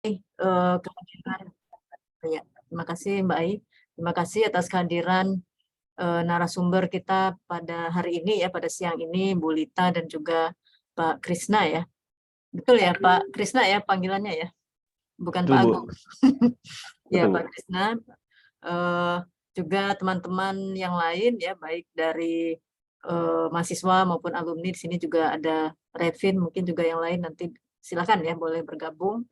Kehadiran ya. Terima kasih Mbak Ai. Terima kasih atas kehadiran narasumber kita pada hari ini ya, pada siang ini, Bu Lita dan juga Pak Krisna ya. Betul ya Pak Krisna ya panggilannya ya, bukan Betul, Pak Bu. Agung. Ya Betul, Bu. Pak Krisna, juga teman-teman yang lain ya, baik dari mahasiswa maupun alumni di sini juga ada Revin, mungkin juga yang lain nanti silakan ya boleh bergabung.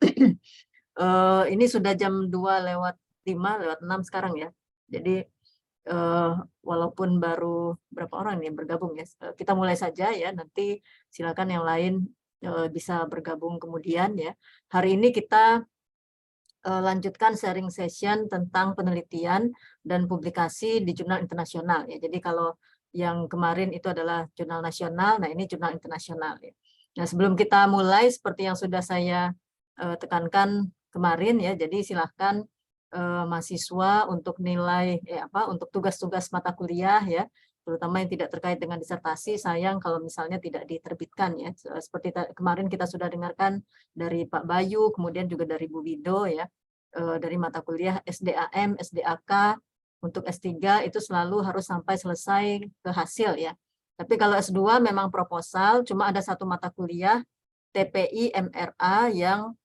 Ini sudah jam 2:05, lewat 6 sekarang ya. Jadi walaupun baru berapa orang nih yang bergabung ya, kita mulai saja ya, nanti silakan yang lain bisa bergabung kemudian ya. Hari ini kita lanjutkan sharing session tentang penelitian dan publikasi di jurnal internasional ya. Jadi kalau yang kemarin itu adalah jurnal nasional, nah ini jurnal internasional ya. Nah, sebelum kita mulai seperti yang sudah saya tekankan kemarin ya, jadi silahkan mahasiswa untuk nilai untuk tugas-tugas mata kuliah ya, terutama yang tidak terkait dengan disertasi, sayang kalau misalnya tidak diterbitkan ya. Seperti kemarin kita sudah dengarkan dari Pak Bayu, kemudian juga dari Bu Wido ya, dari mata kuliah SDAM, SDAK, untuk S3 itu selalu harus sampai selesai ke hasil ya. Tapi kalau S2 memang proposal, cuma ada satu mata kuliah TPI MRA yang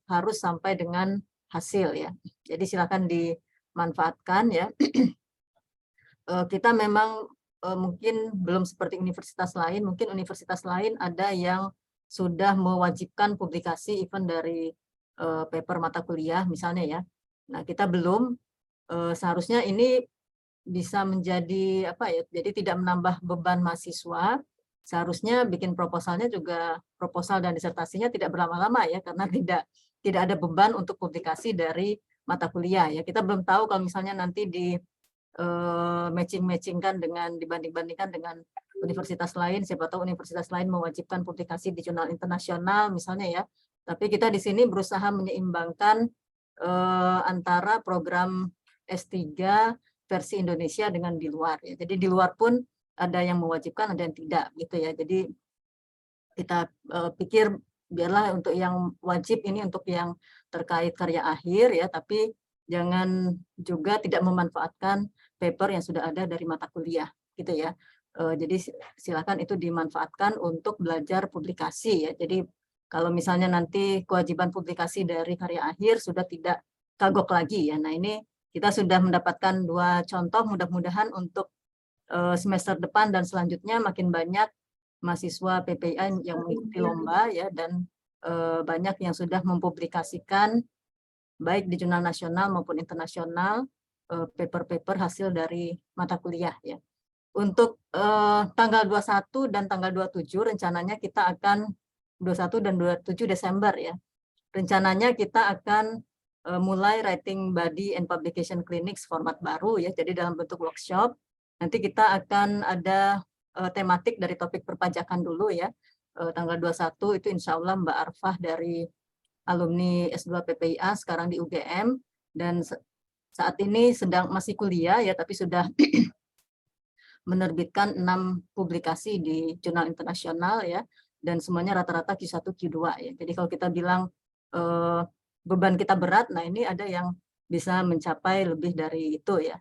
harus sampai dengan hasil ya. Jadi silakan dimanfaatkan ya. Kita memang mungkin belum seperti universitas lain, mungkin universitas lain ada yang sudah mewajibkan publikasi even dari paper mata kuliah misalnya ya. Nah, kita belum, seharusnya ini bisa menjadi apa ya, jadi tidak menambah beban mahasiswa. Seharusnya bikin proposalnya juga, proposal dan disertasinya tidak berlama-lama ya, karena tidak ada beban untuk publikasi dari mata kuliah ya. Kita belum tahu kalau misalnya nanti di matching-matchingkan dengan, dibanding-bandingkan dengan universitas lain, siapa tahu universitas lain mewajibkan publikasi di jurnal internasional misalnya ya. Tapi kita di sini berusaha menyeimbangkan antara program S3 versi Indonesia dengan di luar ya. Jadi di luar pun ada yang mewajibkan, ada yang tidak gitu ya. Jadi kita pikir biarlah untuk yang wajib ini untuk yang terkait karya akhir ya, tapi jangan juga tidak memanfaatkan paper yang sudah ada dari mata kuliah gitu ya. Jadi silakan itu dimanfaatkan untuk belajar publikasi ya. Jadi kalau misalnya nanti kewajiban publikasi dari karya akhir sudah tidak kagok lagi ya. Nah, ini kita sudah mendapatkan 2 contoh, mudah-mudahan untuk semester depan dan selanjutnya makin banyak mahasiswa PPI yang mengikuti lomba ya, dan banyak yang sudah mempublikasikan baik di jurnal nasional maupun internasional paper-paper hasil dari mata kuliah ya. Untuk tanggal 21 dan tanggal 27 rencananya kita akan, 21 dan 27 Desember ya. Rencananya kita akan mulai writing body and publication clinics format baru ya, jadi dalam bentuk workshop. Nanti kita akan ada tematik dari topik perpajakan dulu ya. Tanggal 21 itu insya Allah Mbak Arfah dari alumni S2 PPIA sekarang di UGM, dan saat ini masih kuliah ya, tapi sudah menerbitkan 6 publikasi di jurnal internasional ya, dan semuanya rata-rata Q1, Q2 ya. Jadi kalau kita bilang beban kita berat, nah ini ada yang bisa mencapai lebih dari itu ya.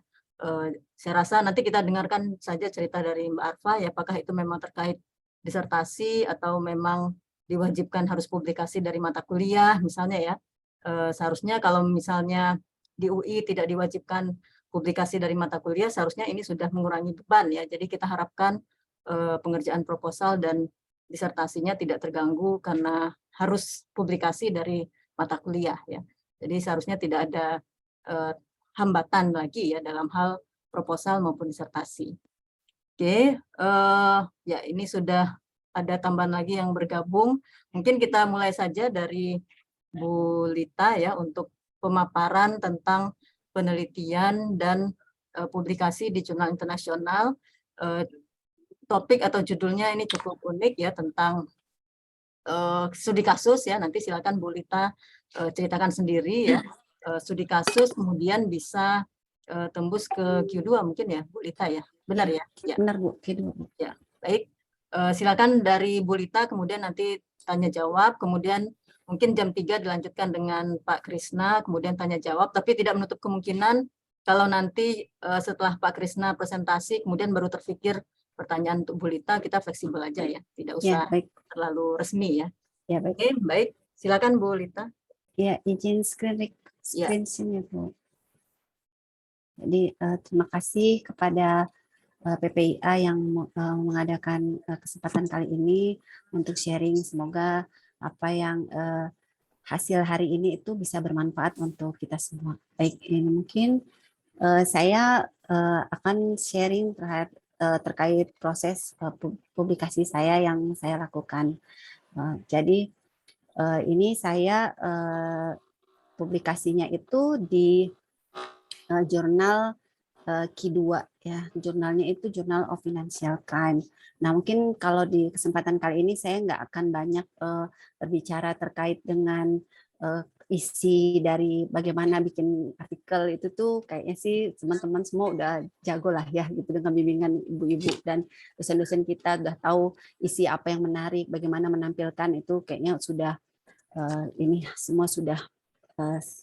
Saya rasa nanti kita dengarkan saja cerita dari Mbak Arfa ya, apakah itu memang terkait disertasi atau memang diwajibkan harus publikasi dari mata kuliah misalnya ya. Seharusnya kalau misalnya di UI tidak diwajibkan publikasi dari mata kuliah, seharusnya ini sudah mengurangi beban ya. Jadi kita harapkan pengerjaan proposal dan disertasinya tidak terganggu karena harus publikasi dari mata kuliah ya. Jadi seharusnya tidak ada hambatan lagi ya dalam hal proposal maupun disertasi. Oke, ya ini sudah ada tambahan lagi yang bergabung. Mungkin kita mulai saja dari Bu Lita ya untuk pemaparan tentang penelitian dan publikasi di jurnal internasional. Topik atau judulnya ini cukup unik ya, tentang studi kasus ya. Nanti silakan Bu Lita ceritakan sendiri ya. Studi kasus kemudian bisa tembus ke Q2 mungkin ya Bu Lita ya. Benar ya? Ya. Benar Bu, Q2. Ya, baik. Silakan dari Bu Lita, kemudian nanti tanya jawab, kemudian Mungkin jam 3 dilanjutkan dengan Pak Krisna, kemudian tanya jawab, tapi tidak menutup kemungkinan kalau nanti setelah Pak Krisna presentasi, kemudian baru terfikir pertanyaan untuk Bu Lita, kita fleksibel aja ya, tidak Ya, usah baik. terlalu resmi ya. Ya, baik. Oke, baik. Silakan Bu Lita. Ya, izin screen Ya. ya, Bu. Jadi terima kasih kepada PPIA yang mengadakan kesempatan kali ini untuk sharing. Semoga apa yang hasil hari ini itu bisa bermanfaat untuk kita semua. Baik, ini mungkin saya akan sharing terkait proses publikasi saya yang saya lakukan. Jadi ini saya publikasinya itu di jurnal Q2 ya, jurnalnya itu Journal of Financial Crime. Nah, mungkin kalau di kesempatan kali ini saya nggak akan banyak berbicara terkait dengan isi dari bagaimana bikin artikel itu tuh kayaknya sih teman-teman semua udah jago lah ya gitu dengan bimbingan ibu-ibu dan dosen-dosen kita udah tahu isi apa yang menarik, bagaimana menampilkan itu kayaknya sudah ini semua sudah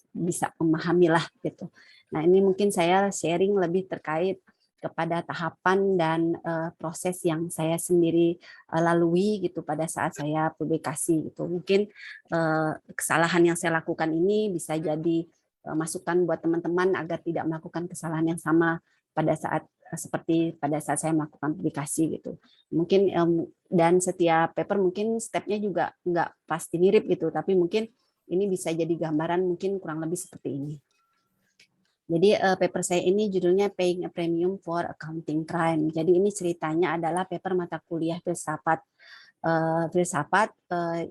bisa memahami lah gitu. Nah, ini mungkin saya sharing lebih terkait kepada tahapan dan proses yang saya sendiri lalui gitu pada saat saya publikasi gitu. Mungkin kesalahan yang saya lakukan ini bisa jadi masukan buat teman-teman agar tidak melakukan kesalahan yang sama pada saat seperti pada saat saya melakukan publikasi gitu. Mungkin dan setiap paper mungkin stepnya juga nggak pasti mirip gitu, tapi mungkin ini bisa jadi gambaran mungkin kurang lebih seperti ini. Jadi paper saya ini judulnya Paying a Premium for Accounting Crime. Jadi ini ceritanya adalah paper mata kuliah filsafat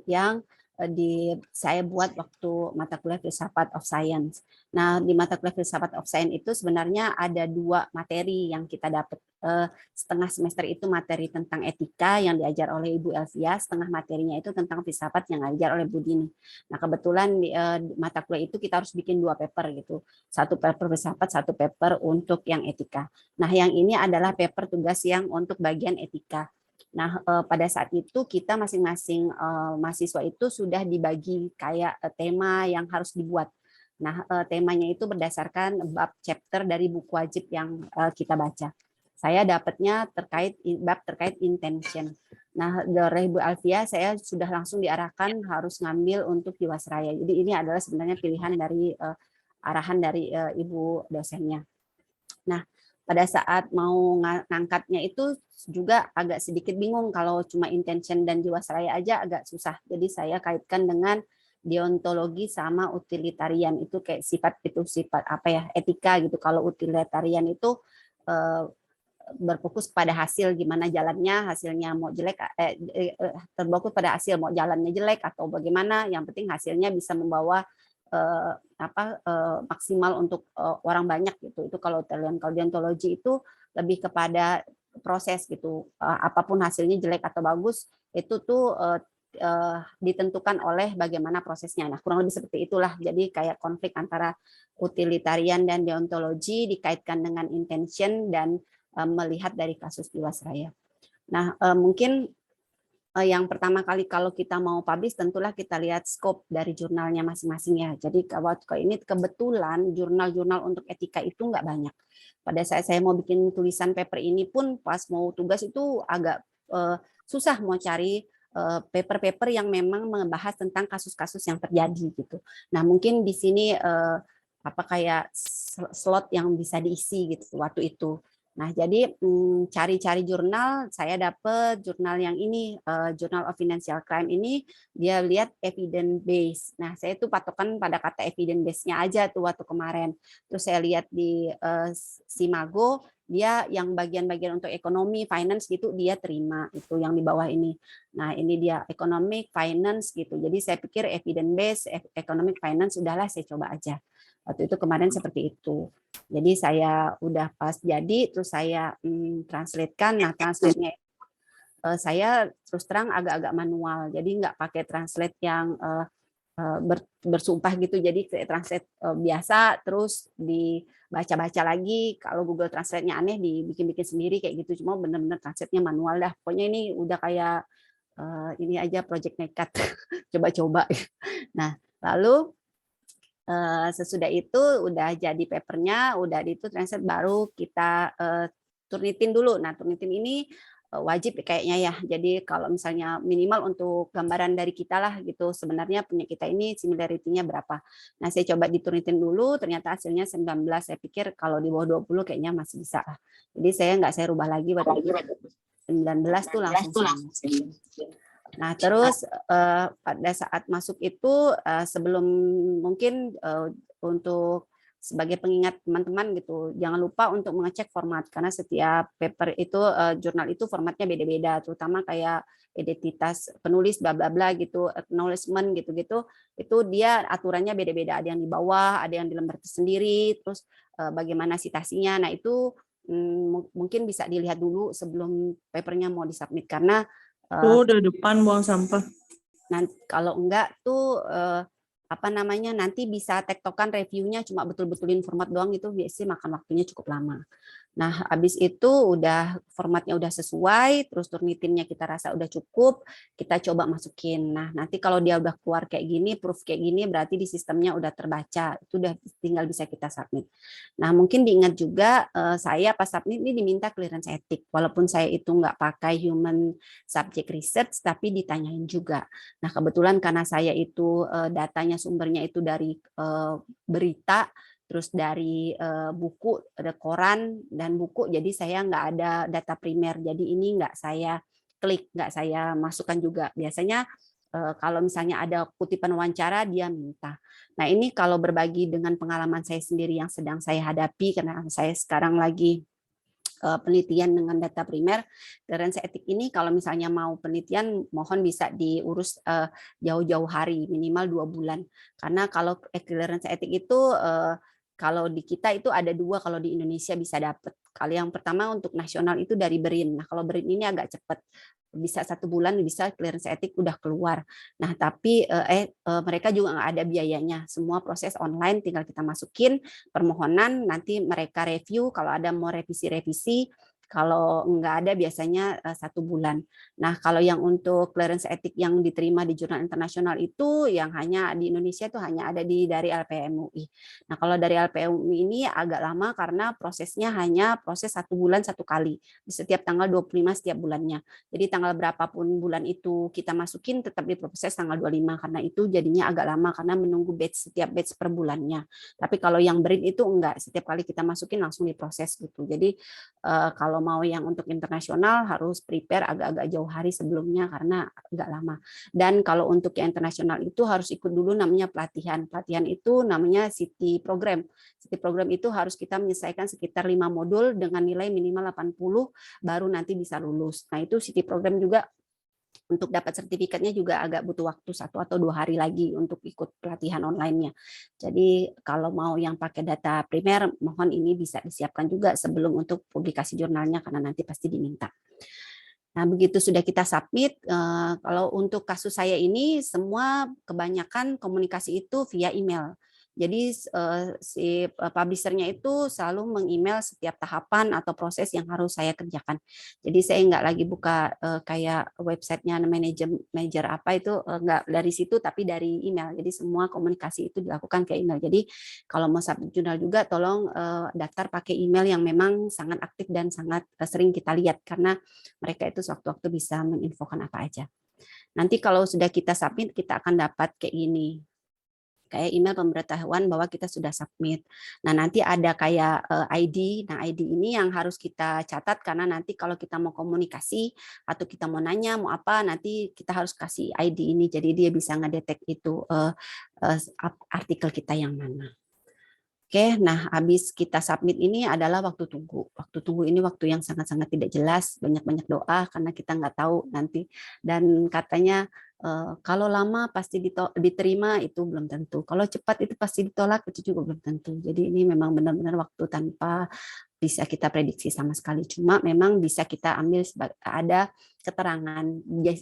yang saya buat waktu mata kuliah filsafat of science. Nah, di mata kuliah filsafat of science itu sebenarnya ada 2 materi yang kita dapat. Setengah semester itu materi tentang etika yang diajar oleh Ibu Elvia, setengah materinya itu tentang filsafat yang diajar oleh Bu Dini. Nah, kebetulan di mata kuliah itu kita harus bikin 2 paper gitu. 1 paper filsafat, 1 paper untuk yang etika. Nah, yang ini adalah paper tugas yang untuk bagian etika. Nah, pada saat itu kita masing-masing mahasiswa itu sudah dibagi kayak tema yang harus dibuat. Nah, temanya itu berdasarkan bab chapter dari buku wajib yang kita baca. Saya dapatnya bab terkait intention. Nah, dari Bu Alfia saya sudah langsung diarahkan harus ngambil untuk Jiwasraya. Jadi ini adalah sebenarnya pilihan dari arahan dari Ibu dosennya. Nah, pada saat mau ngangkatnya itu juga agak sedikit bingung kalau cuma intention dan jiwasraya aja agak susah. Jadi saya kaitkan dengan deontologi sama utilitarian itu kayak sifat apa ya etika gitu. Kalau utilitarian itu berfokus pada hasil gimana jalannya, hasilnya mau jelek terfokus pada hasil mau jalannya jelek atau bagaimana, yang penting hasilnya bisa membawa maksimal untuk orang banyak gitu. Itu kalau deontologi itu lebih kepada proses gitu. Apapun hasilnya jelek atau bagus itu tuh ditentukan oleh bagaimana prosesnya. Nah, kurang lebih seperti itulah. Jadi kayak konflik antara utilitarian dan deontologi dikaitkan dengan intention dan melihat dari kasus Jiwasraya. Nah, mungkin yang pertama kali kalau kita mau publish tentulah kita lihat scope dari jurnalnya masing-masing ya. Jadi kalau ini kebetulan jurnal-jurnal untuk etika itu nggak banyak. Pada saat saya mau bikin tulisan paper ini pun pas mau tugas itu agak susah mau cari paper-paper yang memang membahas tentang kasus-kasus yang terjadi gitu. Nah, mungkin di sini apa kayak slot yang bisa diisi gitu waktu itu. Nah, jadi cari-cari jurnal, saya dapat jurnal yang ini, Journal of Financial Crime ini, dia lihat evidence base. Nah, saya itu patokan pada kata evidence base-nya aja tuh waktu kemarin. Terus saya lihat di Simago, dia yang bagian-bagian untuk ekonomi, finance gitu, dia terima itu yang di bawah ini. Nah, ini dia economic, finance gitu. Jadi saya pikir evidence base, economic, finance, udahlah saya coba aja. Waktu itu kemarin seperti itu. Jadi saya udah pas jadi, terus saya translatekan. Nah, translate-nya saya terus terang agak-agak manual. Jadi nggak pakai translate yang bersumpah gitu. Jadi translate biasa, terus dibaca-baca lagi. Kalau Google Translate-nya aneh, dibikin-bikin sendiri kayak gitu. Cuma bener-bener translate-nya manual dah. Pokoknya ini udah kayak ini aja project nekat, coba-coba. Nah, lalu sesudah itu udah jadi papernya, udah itu translate, baru kita turnitin dulu. Nah, turnitin ini wajib kayaknya ya. Jadi kalau misalnya minimal untuk gambaran dari kita lah gitu, sebenarnya punya kita ini similarity-nya berapa. Nah, saya coba diturnitin dulu, ternyata hasilnya 19. Saya pikir kalau di bawah 20 kayaknya masih bisa lah. Jadi saya rubah lagi waktu itu 19 tuh langsung sama. Nah, terus pada saat masuk itu sebelum mungkin untuk sebagai pengingat teman-teman gitu, jangan lupa untuk mengecek format karena setiap paper itu jurnal itu formatnya beda-beda, terutama kayak identitas penulis bla bla bla gitu, acknowledgement gitu-gitu, itu dia aturannya beda-beda, ada yang di bawah, ada yang di lembar tersendiri, terus bagaimana citasinya. Nah, itu mungkin bisa dilihat dulu sebelum papernya mau disubmit karena Udah depan buang sampah. nanti kalau enggak tuh apa namanya, nanti bisa tektokan reviewnya cuma betul-betulin format doang, itu biasanya makan waktunya cukup lama. Nah, habis itu udah formatnya udah sesuai, terus turnitinnya kita rasa udah cukup, kita coba masukin. Nah, nanti kalau dia udah keluar kayak gini, proof kayak gini, berarti di sistemnya udah terbaca, itu udah tinggal bisa kita submit. Nah, mungkin diingat juga saya pas submit ini diminta clearance etik, walaupun saya itu nggak pakai human subject research, tapi ditanyain juga. Nah, kebetulan karena saya itu datanya sumbernya itu dari berita, terus dari buku, ada koran dan buku, jadi saya nggak ada data primer, jadi ini nggak saya klik, nggak saya masukkan juga. Biasanya kalau misalnya ada kutipan wawancara, dia minta. Nah, ini kalau berbagi dengan pengalaman saya sendiri yang sedang saya hadapi, karena saya sekarang lagi penelitian dengan data primer, clearance etik ini kalau misalnya mau penelitian mohon bisa diurus jauh-jauh hari, minimal 2 bulan. Karena kalau clearance etik itu kalau di kita itu ada 2, kalau di Indonesia bisa dapat. Kalau yang pertama untuk nasional itu dari BERIN. Nah, kalau BERIN ini agak cepat, bisa 1 bulan bisa clearance etik udah keluar. Nah, tapi mereka juga nggak ada biayanya. Semua proses online, tinggal kita masukin permohonan, nanti mereka review, kalau ada mau revisi-revisi, kalau nggak ada biasanya 1 bulan. Nah, kalau yang untuk clearance etik yang diterima di jurnal internasional itu yang hanya di Indonesia itu hanya ada dari LPMUI. Nah, kalau dari LPMUI ini agak lama karena prosesnya hanya proses 1 bulan 1 kali, di setiap tanggal 25 setiap bulannya. Jadi tanggal berapapun bulan itu kita masukin tetap diproses tanggal 25, karena itu jadinya agak lama karena menunggu batch, setiap batch per bulannya. Tapi kalau yang BERIN itu enggak, setiap kali kita masukin langsung diproses gitu. Jadi kalau mau yang untuk internasional harus prepare agak-agak jauh hari sebelumnya karena agak lama. Dan kalau untuk yang internasional itu harus ikut dulu namanya pelatihan. Pelatihan itu namanya CT program. CT program itu harus kita menyelesaikan sekitar 5 modul dengan nilai minimal 80 baru nanti bisa lulus. Nah, itu CT program juga untuk dapat sertifikatnya juga agak butuh waktu 1 atau 2 hari lagi untuk ikut pelatihan online-nya. Jadi kalau mau yang pakai data primer, mohon ini bisa disiapkan juga sebelum untuk publikasi jurnalnya karena nanti pasti diminta. Nah, begitu sudah kita submit, kalau untuk kasus saya ini semua kebanyakan komunikasi itu via email. Jadi si publisher-nya itu selalu meng-email setiap tahapan atau proses yang harus saya kerjakan. Jadi saya nggak lagi buka kayak websitenya manajer apa itu, nggak dari situ tapi dari email. Jadi semua komunikasi itu dilakukan ke email. Jadi kalau mau submit jurnal juga tolong daftar pakai email yang memang sangat aktif dan sangat sering kita lihat karena mereka itu sewaktu-waktu bisa menginfokan apa aja. Nanti kalau sudah kita submit, kita akan dapat kayak gini, kayak email pemberitahuan bahwa kita sudah submit. Nah, nanti ada kayak ID. Nah, ID ini yang harus kita catat karena nanti kalau kita mau komunikasi atau kita mau nanya mau apa, nanti kita harus kasih ID ini. Jadi dia bisa ngedetek itu artikel kita yang mana. Oke, nah habis kita submit ini adalah waktu tunggu. Waktu tunggu ini waktu yang sangat-sangat tidak jelas, banyak-banyak doa karena kita nggak tahu nanti. Dan katanya kalau lama pasti diterima, itu belum tentu. Kalau cepat itu pasti ditolak, itu juga belum tentu. Jadi ini memang benar-benar waktu tanpa bisa kita prediksi sama sekali. Cuma memang bisa kita ambil ada keterangan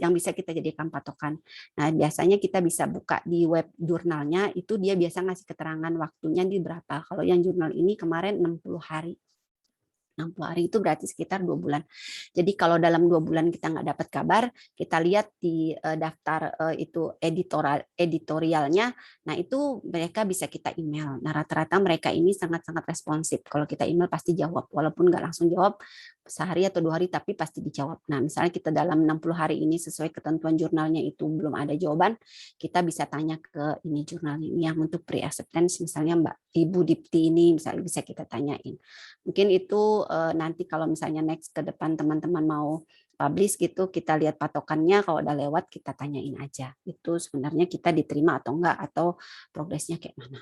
yang bisa kita jadikan patokan. Nah, biasanya kita bisa buka di web jurnalnya, itu dia biasa ngasih keterangan waktunya di berapa. Kalau yang jurnal ini kemarin 60 hari. 60 hari itu berarti sekitar 2 bulan. Jadi kalau dalam 2 bulan kita nggak dapat kabar, kita lihat di daftar itu editorialnya, nah itu mereka bisa kita email. Nah rata-rata mereka ini sangat-sangat responsif. Kalau kita email pasti jawab, walaupun nggak langsung jawab sehari atau 2 hari, tapi pasti dijawab. Nah misalnya kita dalam 60 hari ini sesuai ketentuan jurnalnya itu belum ada jawaban, kita bisa tanya ke ini jurnal ini yang untuk pre-acceptance, misalnya Mbak Ibu Dipti ini misalnya bisa kita tanyain. Mungkin itu nanti kalau misalnya next ke depan teman-teman mau publish gitu, kita lihat patokannya, kalau udah lewat kita tanyain aja. Itu sebenarnya kita diterima atau enggak, atau progresnya kayak mana.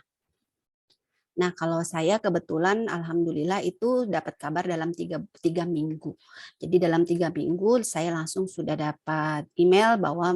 Nah, kalau saya kebetulan alhamdulillah itu dapat kabar dalam tiga minggu. Jadi dalam 3 minggu saya langsung sudah dapat email bahwa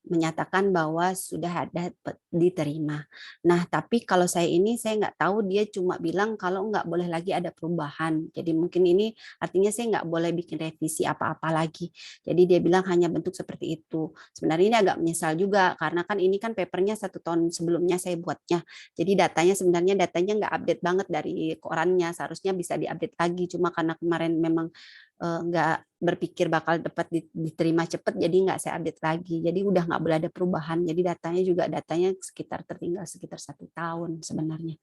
menyatakan bahwa sudah ada diterima. Nah, tapi kalau saya ini saya nggak tahu, dia cuma bilang kalau nggak boleh lagi ada perubahan. Jadi mungkin ini artinya saya nggak boleh bikin revisi apa-apa lagi. Jadi dia bilang hanya bentuk seperti itu. Sebenarnya ini agak menyesal juga karena kan ini kan papernya 1 tahun sebelumnya saya buatnya. Jadi datanya nggak update banget dari korannya, seharusnya bisa diupdate lagi. Cuma karena kemarin memang nggak berpikir bakal dapat diterima cepat, jadi nggak saya update lagi. Jadi udah nggak boleh ada perubahan. Jadi datanya tertinggal sekitar 1 tahun sebenarnya.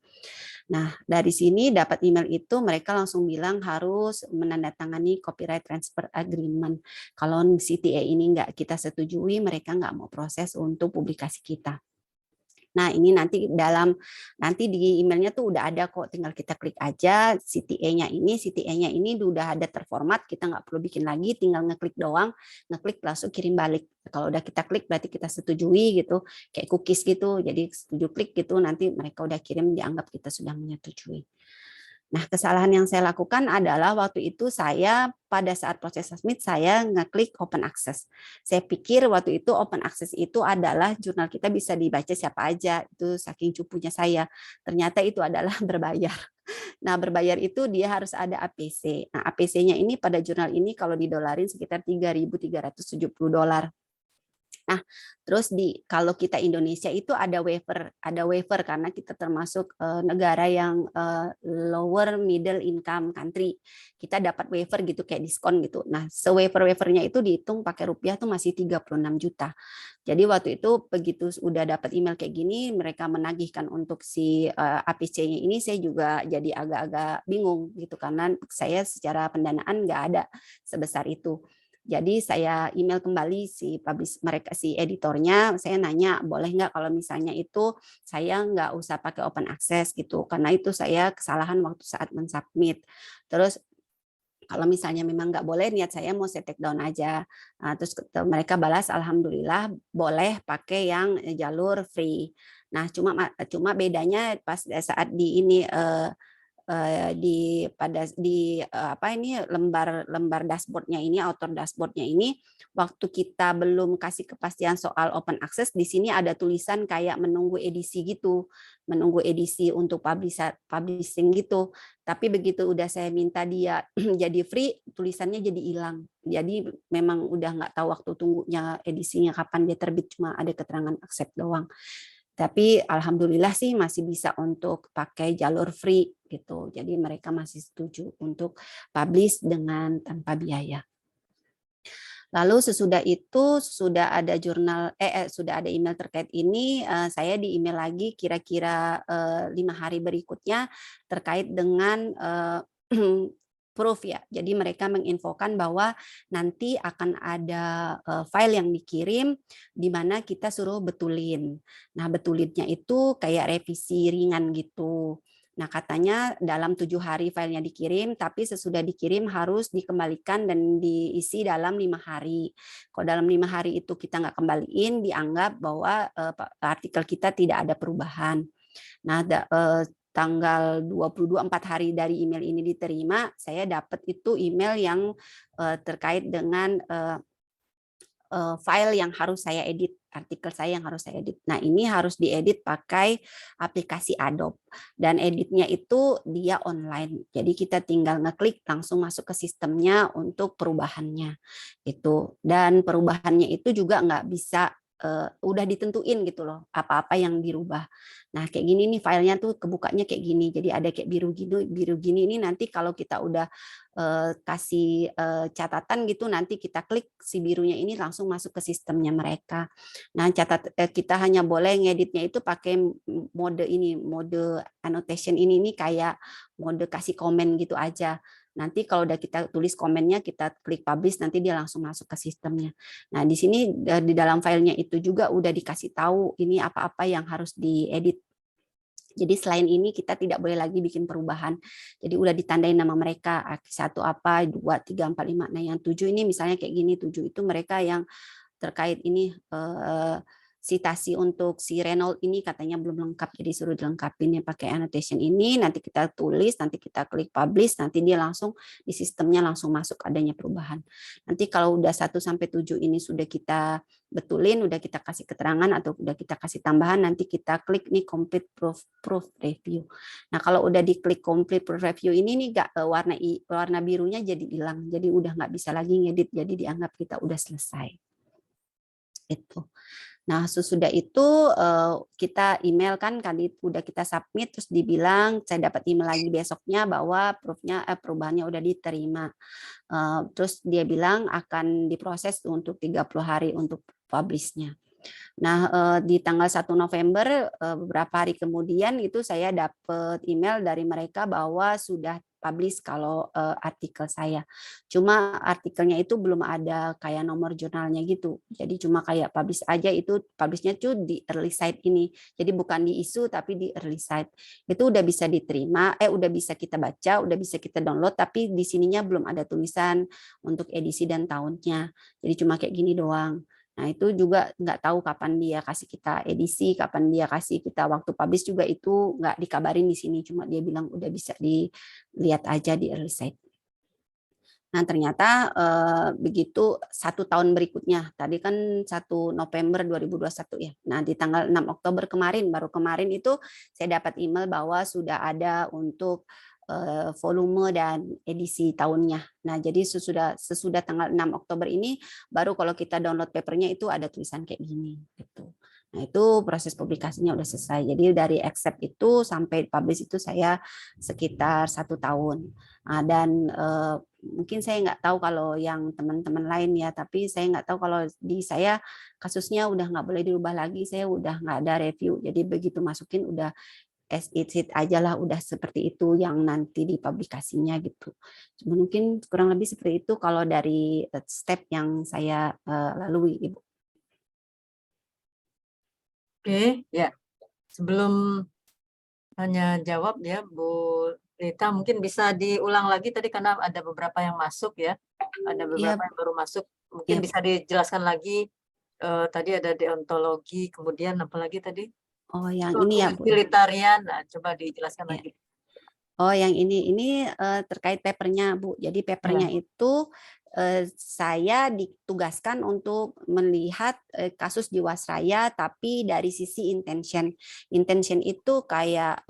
Nah dari sini dapat email itu mereka langsung bilang harus menandatangani copyright transfer agreement. Kalau CTA ini nggak kita setujui, mereka nggak mau proses untuk publikasi kita. Nah, ini nanti di emailnya tuh udah ada kok, tinggal kita klik aja CTA-nya ini udah ada terformat, kita nggak perlu bikin lagi, tinggal ngeklik doang, ngeklik langsung kirim balik. Kalau udah kita klik berarti kita setujui gitu, kayak cookies gitu, jadi setuju klik gitu, nanti mereka udah kirim, dianggap kita sudah menyetujui. Nah, kesalahan yang saya lakukan adalah waktu itu saya pada saat proses submit saya ngeklik open access. Saya pikir waktu itu open access itu adalah jurnal kita bisa dibaca siapa aja, itu saking cupunya saya. Ternyata itu adalah berbayar. Nah, berbayar itu dia harus ada APC. Nah, APC-nya ini pada jurnal ini kalau didolarin sekitar $3.370. Nah, terus kalau kita Indonesia itu ada waiver karena kita termasuk negara yang lower middle income country. Kita dapat waiver gitu kayak diskon gitu. Nah, se-waiver-waivernya itu dihitung pakai rupiah tuh masih 36 juta. Jadi waktu itu begitu udah dapat email kayak gini, mereka menagihkan untuk si APC-nya ini, saya juga jadi agak-agak bingung gitu karena saya secara pendanaan nggak ada sebesar itu. Jadi saya email kembali si editornya, saya nanya boleh nggak kalau misalnya itu saya nggak usah pakai open access gitu, karena itu saya kesalahan waktu saat mensubmit. Terus kalau misalnya memang nggak boleh, niat saya mau saya take down aja. Nah, terus mereka balas alhamdulillah boleh pakai yang jalur free. Nah cuma bedanya pas saat di ini lembar dashboardnya ini, author dashboardnya ini, waktu kita belum kasih kepastian soal open access, di sini ada tulisan kayak menunggu edisi gitu, menunggu edisi untuk publishing gitu. Tapi begitu udah saya minta dia jadi free, tulisannya jadi hilang. Jadi memang udah nggak tahu waktu tunggunya edisinya kapan dia terbit, cuma ada keterangan accept doang. Tapi alhamdulillah sih masih bisa untuk pakai jalur free gitu. Jadi mereka masih setuju untuk publish dengan tanpa biaya. Lalu sesudah itu sudah ada sudah ada email terkait ini, saya di email lagi kira-kira 5 hari berikutnya terkait dengan proof ya. Jadi mereka menginfokan bahwa nanti akan ada file yang dikirim di mana kita suruh betulin. Nah, betulinnya itu kayak revisi ringan gitu. Nah, katanya dalam 7 hari filenya dikirim, tapi sesudah dikirim harus dikembalikan dan diisi dalam 5 hari. Kalau dalam 5 hari itu kita nggak kembaliin, dianggap bahwa artikel kita tidak ada perubahan. Nah, tanggal 4 hari dari email ini diterima, saya dapat itu email yang terkait dengan file yang harus saya edit, artikel saya yang harus saya edit. Nah, ini harus diedit pakai aplikasi Adobe. Dan editnya itu dia online. Jadi kita tinggal ngeklik langsung masuk ke sistemnya untuk perubahannya. Dan perubahannya itu juga nggak bisa udah ditentuin gitu loh apa-apa yang dirubah. Nah kayak gini nih filenya tuh kebukanya kayak gini. Jadi ada kayak biru gini ini nanti kalau kita udah kasih catatan gitu nanti kita klik si birunya ini langsung masuk ke sistemnya mereka. Nah kita hanya boleh ngeditnya itu pakai mode ini, mode annotation ini kayak mode kasih komen gitu aja. Nanti kalau udah kita tulis komennya, kita klik publish, nanti dia langsung masuk ke sistemnya. Nah, di sini di dalam filenya itu juga udah dikasih tahu ini apa-apa yang harus diedit. Jadi selain ini kita tidak boleh lagi bikin perubahan. Jadi udah ditandain nama mereka, satu apa, 2, 3, 4, 5. Nah, yang 7 ini misalnya kayak gini, 7 itu mereka yang terkait ini citasi untuk si Renault ini katanya belum lengkap, jadi suruh dilengkapin ya pakai annotation ini, nanti kita tulis, nanti kita klik publish, nanti dia langsung di sistemnya langsung masuk adanya perubahan. Nanti kalau udah 1 sampai 7 ini sudah kita betulin, udah kita kasih keterangan atau udah kita kasih tambahan, nanti kita klik nih complete proof review. Nah, kalau udah diklik complete proof review ini nih warna birunya jadi hilang, jadi udah nggak bisa lagi ngedit, jadi dianggap kita udah selesai. Itu. Nah, sesudah itu kita email kan udah kita submit terus dibilang saya dapat email lagi besoknya bahwa perubahannya udah diterima. Terus dia bilang akan diproses untuk 30 hari untuk publish-nya. Nah, di tanggal 1 November beberapa hari kemudian itu saya dapat email dari mereka bahwa sudah publish kalau artikel saya. Cuma artikelnya itu belum ada kayak nomor jurnalnya gitu. Jadi cuma kayak publish aja, itu publishnya tuh di early site ini. Jadi bukan di issue tapi di early site. Itu udah bisa diterima, udah bisa kita baca, udah bisa kita download, tapi di sininya belum ada tulisan untuk edisi dan tahunnya. Jadi cuma kayak gini doang. Nah, itu juga nggak tahu kapan dia kasih kita edisi, kapan dia kasih kita waktu publish juga itu nggak dikabarin di sini. Cuma dia bilang udah bisa dilihat aja di early site. Nah, ternyata begitu 1 tahun berikutnya. Tadi kan 1 November 2021 ya. Nah, di tanggal 6 Oktober kemarin, baru kemarin itu saya dapat email bahwa sudah ada untuk volume dan edisi tahunnya. Nah, jadi sesudah tanggal 6 Oktober ini baru kalau kita download papernya itu ada tulisan kayak gini gitu. Nah, itu proses publikasinya udah selesai. Jadi dari accept itu sampai publish itu saya sekitar 1 tahun. Nah, dan mungkin saya nggak tahu kalau yang teman-teman lain ya, tapi saya nggak tahu kalau di saya kasusnya udah nggak boleh dirubah lagi, saya udah nggak ada review. Jadi begitu masukin udah as it aja lah, udah seperti itu yang nanti di publikasinya gitu. Mungkin kurang lebih seperti itu kalau dari step yang saya lalui, Ibu. Oke, ya. Sebelum hanya jawab ya, Bu Rita, mungkin bisa diulang lagi tadi karena ada beberapa yang masuk ya. Ada beberapa yang baru masuk. Mungkin bisa dijelaskan lagi. Tadi ada deontologi, kemudian apa lagi tadi? Oh, yang ini ya, Bu. Utilitarian. Nah, coba dijelaskan lagi. Oh, yang ini terkait papernya, Bu. Jadi papernya itu saya ditugaskan untuk melihat kasus Jiwasraya, tapi dari sisi intention. Intention itu kayak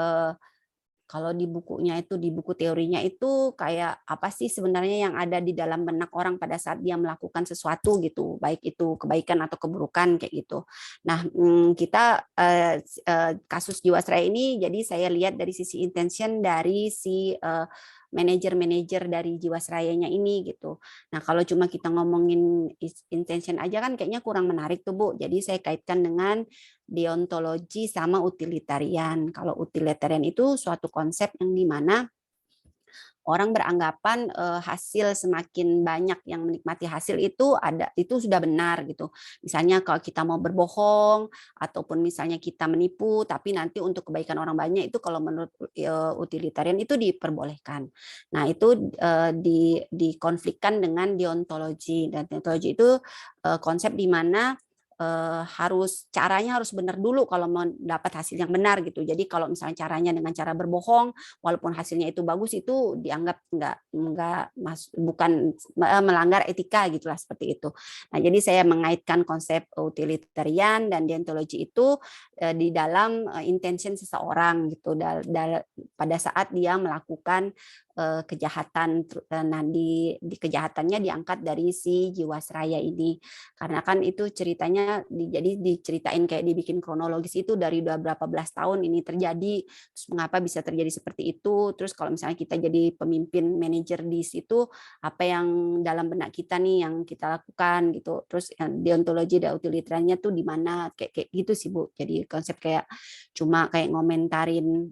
kalau di bukunya itu, di buku teorinya itu kayak apa sih sebenarnya yang ada di dalam benak orang pada saat dia melakukan sesuatu gitu, baik itu kebaikan atau keburukan kayak gitu. Nah, kita kasus Jiwasraya ini jadi saya lihat dari sisi intention dari si manajer-manajer dari Jiwasrayanya ini gitu. Nah, kalau cuma kita ngomongin intention aja kan kayaknya kurang menarik tuh, Bu. Jadi saya kaitkan dengan deontologi sama utilitarian. Kalau utilitarian itu suatu konsep yang dimana orang beranggapan hasil semakin banyak yang menikmati hasil itu sudah benar gitu. Misalnya kalau kita mau berbohong ataupun misalnya kita menipu tapi nanti untuk kebaikan orang banyak itu kalau menurut utilitarian itu diperbolehkan. Nah, itu dikonflikkan dengan deontologi, dan deontologi itu konsep di mana caranya harus benar dulu kalau mau dapat hasil yang benar gitu. Jadi kalau misalnya caranya dengan cara berbohong, walaupun hasilnya itu bagus, itu dianggap bukan melanggar etika gitulah, seperti itu. Nah, jadi saya mengaitkan konsep utilitarian dan deontologi itu di dalam intention seseorang gitu pada saat dia melakukan kejahatan. Nah, di kejahatannya diangkat dari si Jiwasraya ini, karena kan itu ceritanya misalnya jadi diceritain kayak dibikin kronologis itu dari udah berapa belas tahun ini terjadi, terus mengapa bisa terjadi seperti itu, terus kalau misalnya kita jadi pemimpin manajer di situ apa yang dalam benak kita nih yang kita lakukan gitu, terus deontologi dan utilitariannya tuh di mana, kayak gitu sih Bu. Jadi konsep kayak cuma kayak ngomentarin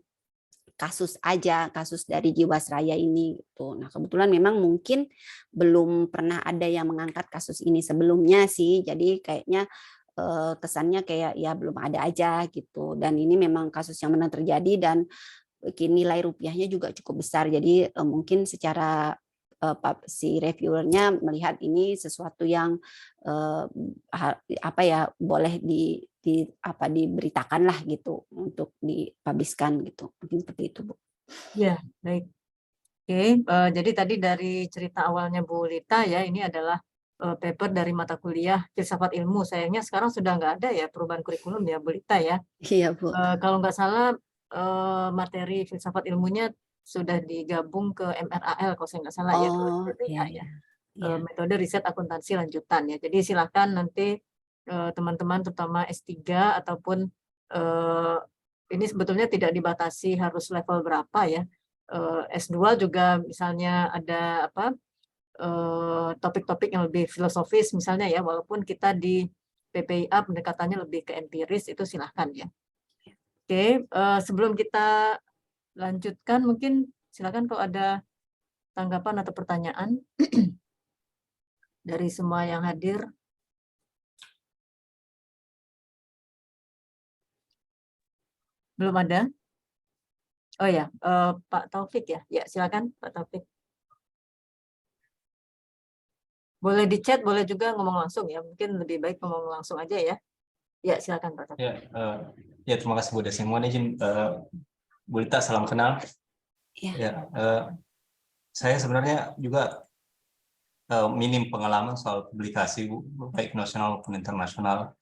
kasus aja, kasus dari Jiwasraya ini gitu. Nah, kebetulan memang mungkin belum pernah ada yang mengangkat kasus ini sebelumnya sih. Jadi kayaknya kesannya kayak ya belum ada aja gitu. Dan ini memang kasus yang benar terjadi dan nilai rupiahnya juga cukup besar. Jadi mungkin secara si reviewernya melihat ini sesuatu yang apa ya boleh diberitakan lah gitu untuk dipublishkan gitu, mungkin seperti itu Bu. Ya, baik. Oke, jadi tadi dari cerita awalnya Bu Lita ya, ini adalah paper dari mata kuliah filsafat ilmu. Sayangnya sekarang sudah nggak ada ya perubahan kurikulum ya Bu Lita ya. Iya Bu. Kalau nggak salah materi filsafat ilmunya sudah digabung ke MRAL kalau saya nggak salah ya, Oh PPA iya, ya. iya. Metode riset akuntansi lanjutan ya. Jadi silakan nanti teman-teman terutama S3 ataupun ini sebetulnya tidak dibatasi harus level berapa ya. S2 juga misalnya ada apa topik-topik yang lebih filosofis misalnya ya, walaupun kita di PPIA pendekatannya lebih ke empiris, itu silahkan ya. Oke, sebelum kita lanjutkan mungkin silakan kalau ada tanggapan atau pertanyaan dari semua yang hadir. Belum ada? Oh ya, Pak Taufik ya. Ya, silakan Pak Taufik. Boleh di chat, boleh juga ngomong langsung ya. Mungkin lebih baik ngomong langsung aja ya. Ya, silakan Pak Taufik. Ya, terima kasih Bu Desi. Mohon izin Bu Lita, salam kenal. Ya, saya sebenarnya juga minim pengalaman soal publikasi Bu, baik nasional maupun internasional.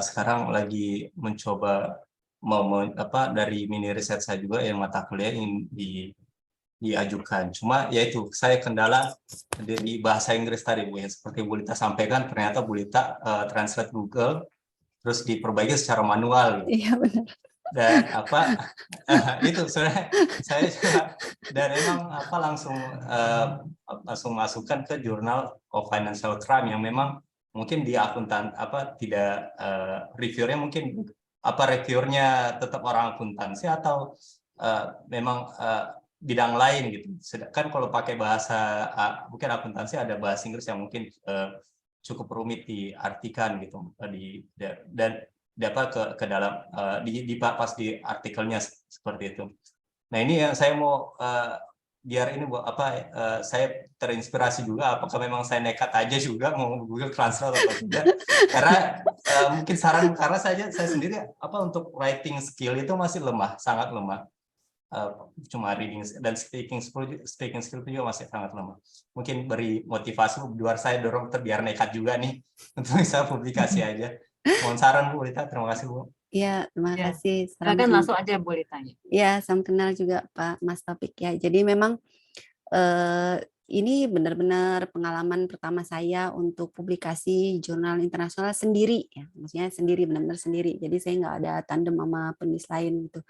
Sekarang lagi mencoba dari mini riset saya juga yang mata kuliah ingin diajukan. Cuma yaitu saya kendala di bahasa Inggris tadi Bu, ya seperti Bu Lita sampaikan, ternyata Bu Lita translate Google terus diperbaiki secara manual. Iya benar. Dan itu sebenarnya saya juga dan emang langsung masukkan ke Journal of Financial Crime yang memang mungkin di akuntan tidak reviewernya mungkin reviewernya tetap orang akuntansi atau memang bidang lain gitu. Sedangkan kalau pakai bahasa mungkin akuntansi ada bahasa Inggris yang mungkin cukup rumit diartikan gitu dan dapat ke dalam pas di artikelnya seperti itu. Nah ini yang saya mau biar ini Bu saya terinspirasi juga, apakah memang saya nekat aja juga mau Google Translate atau tidak, karena mungkin saran karena saya sendiri untuk writing skill itu masih lemah, sangat lemah. Cuma reading dan speaking skill juga masih sangat lemah. Mungkin beri motivasi biar saya dorong biar nekat juga nih untuk bisa publikasi aja. Mohon saran Bu Lita, terima kasih Bu. Iya, terima Ya, kasih. silakan langsung aja Bu Litanya. Ya, salam kenal juga Pak Mas Taufik ya. Jadi memang ini benar-benar pengalaman pertama saya untuk publikasi jurnal internasional sendiri ya, maksudnya sendiri, benar-benar sendiri. Jadi saya nggak ada tandem sama penulis lain gitu.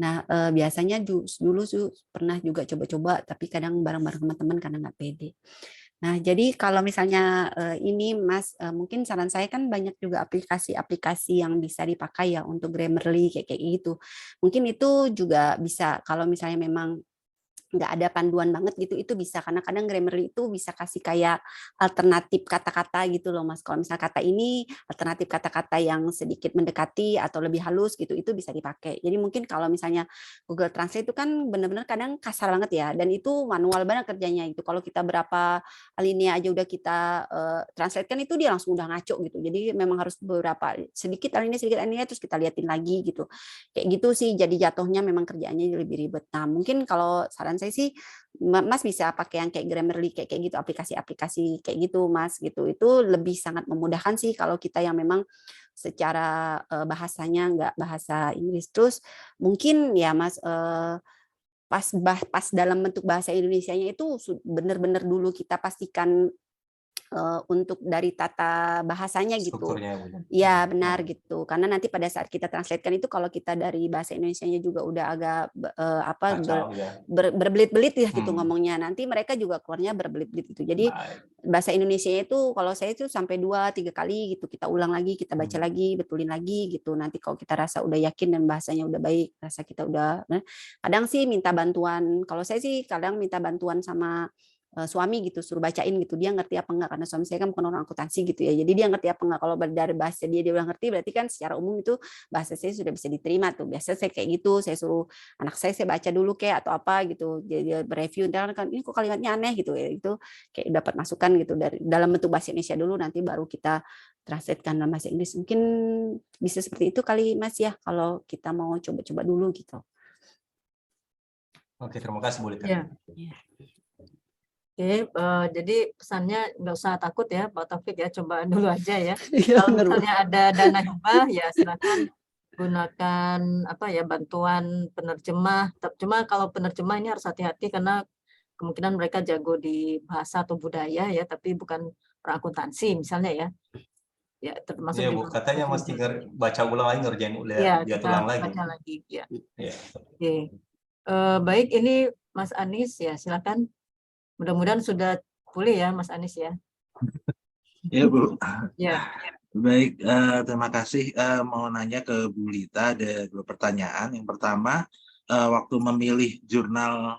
Nah, biasanya dulu pernah juga coba-coba, tapi kadang bareng-bareng teman-teman karena nggak pede. Nah, jadi kalau misalnya ini Mas, mungkin saran saya kan banyak juga aplikasi-aplikasi yang bisa dipakai ya untuk Grammarly kayak gitu. Mungkin itu juga bisa kalau misalnya memang nggak ada panduan banget gitu, itu bisa karena kadang Grammarly itu bisa kasih kayak alternatif kata-kata gitu loh Mas. Kalau misalnya kata ini alternatif kata-kata yang sedikit mendekati atau lebih halus gitu, itu bisa dipakai. Jadi mungkin kalau misalnya Google Translate itu kan benar-benar kadang kasar banget ya, dan itu manual banget kerjanya itu. Kalau kita berapa alinea aja udah kita translate kan itu dia langsung udah ngaco gitu. Jadi memang harus beberapa sedikit alinea terus kita liatin lagi gitu. Kayak gitu sih, jadi jatuhnya memang kerjaannya lebih ribet. Nah, mungkin kalau saran saya sih Mas bisa pakai yang kayak Grammarly kayak gitu, aplikasi-aplikasi kayak gitu Mas gitu. Itu lebih sangat memudahkan sih kalau kita yang memang secara bahasanya nggak bahasa Inggris. Terus mungkin ya Mas pas dalam bentuk bahasa Indonesianya itu benar-benar dulu kita pastikan untuk dari tata bahasanya gitu. Strukturnya Bu. Ya benar gitu, karena nanti pada saat kita translatekan itu kalau kita dari bahasa Indonesianya juga udah agak Kacau ya. berbelit-belit ya gitu Hmm. ngomongnya, nanti mereka juga keluarnya berbelit-belit gitu. Jadi Baik. bahasa Indonesia itu kalau saya itu sampai 2-3 kali gitu, kita ulang lagi, kita baca lagi, betulin lagi gitu. Nanti kalau kita rasa udah yakin dan bahasanya udah baik, rasa kita udah, kadang sih minta bantuan. Kalau saya sih kadang minta bantuan sama suami gitu, suruh bacain gitu, dia ngerti apa enggak, karena suami saya kan bukan orang akuntansi gitu ya, jadi dia ngerti apa enggak. Kalau dari bahasa dia udah ngerti, berarti kan secara umum itu bahasa saya sudah bisa diterima tuh. Biasa saya kayak gitu, saya suruh anak saya baca dulu kayak atau apa gitu, jadi dia bereview, ntar kan ini kok kalimatnya aneh gitu ya, itu kayak dapat masukan gitu dari dalam bentuk bahasa Indonesia dulu, nanti baru kita translatekan dalam bahasa Inggris. Mungkin bisa seperti itu kali Mas ya, kalau kita mau coba-coba dulu gitu. Oke, terima kasih Bu Lita. Ya. Oke, jadi pesannya nggak usah takut ya Pak Taufik ya, coba dulu aja ya. Kalau misalnya ada dana hibah ya silakan gunakan bantuan penerjemah. Cuma kalau penerjemah ini harus hati-hati karena kemungkinan mereka jago di bahasa atau budaya ya, tapi bukan orang akuntansi misalnya ya. Ya termasuk Iya di Bu, katanya mesti baca ulang lagi, ngerjain ya, lihat kita ulang lagi. baca lagi ya. Iya. Oke. Baik, ini Mas Anies ya, silakan. Mudah-mudahan sudah pulih ya Mas Anies ya. Ya Bu, Ya. baik, terima kasih. Mau nanya ke Bu Lita, ada 2 pertanyaan. Yang pertama, waktu memilih jurnal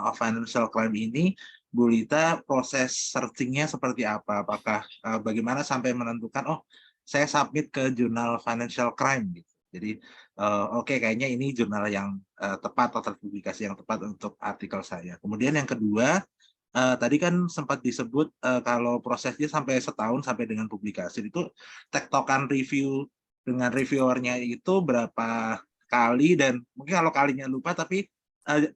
of financial crime ini, Bu Lita proses searching-nya seperti apa? Apakah bagaimana sampai menentukan, oh saya submit ke jurnal financial crime gitu. Jadi oke, kayaknya ini jurnal yang tepat atau publikasi yang tepat untuk artikel saya. Kemudian yang kedua, tadi kan sempat disebut kalau prosesnya sampai setahun sampai dengan publikasi, itu tektokan review dengan reviewernya itu berapa kali, dan mungkin kalau kalinya lupa tapi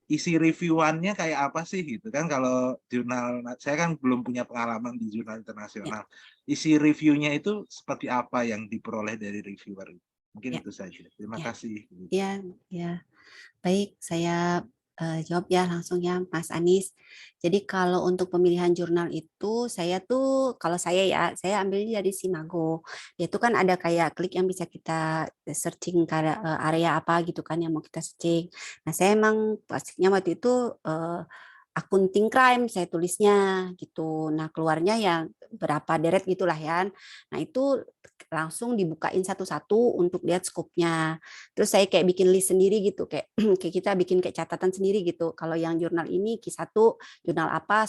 isi reviewannya kayak apa sih gitu kan. Kalau jurnal, saya kan belum punya pengalaman di jurnal internasional, isi reviewnya itu seperti apa yang diperoleh dari reviewer. Mungkin itu saja. Terima kasih. Ya, baik, saya jawab ya langsung ya Mas Anies. Jadi kalau untuk pemilihan jurnal itu kalau saya ambilnya dari Simago. Itu kan ada kayak klik yang bisa kita searching ke area apa gitu kan yang mau kita searching. Nah, saya emang pastinya waktu itu accounting crime saya tulisnya gitu. Nah, keluarnya yang berapa deret gitulah ya. Nah, itu langsung dibukain satu-satu untuk lihat skopnya. Terus saya kayak bikin list sendiri gitu, kayak kita bikin kayak catatan sendiri gitu. Kalau yang jurnal ini Q1, jurnal apa,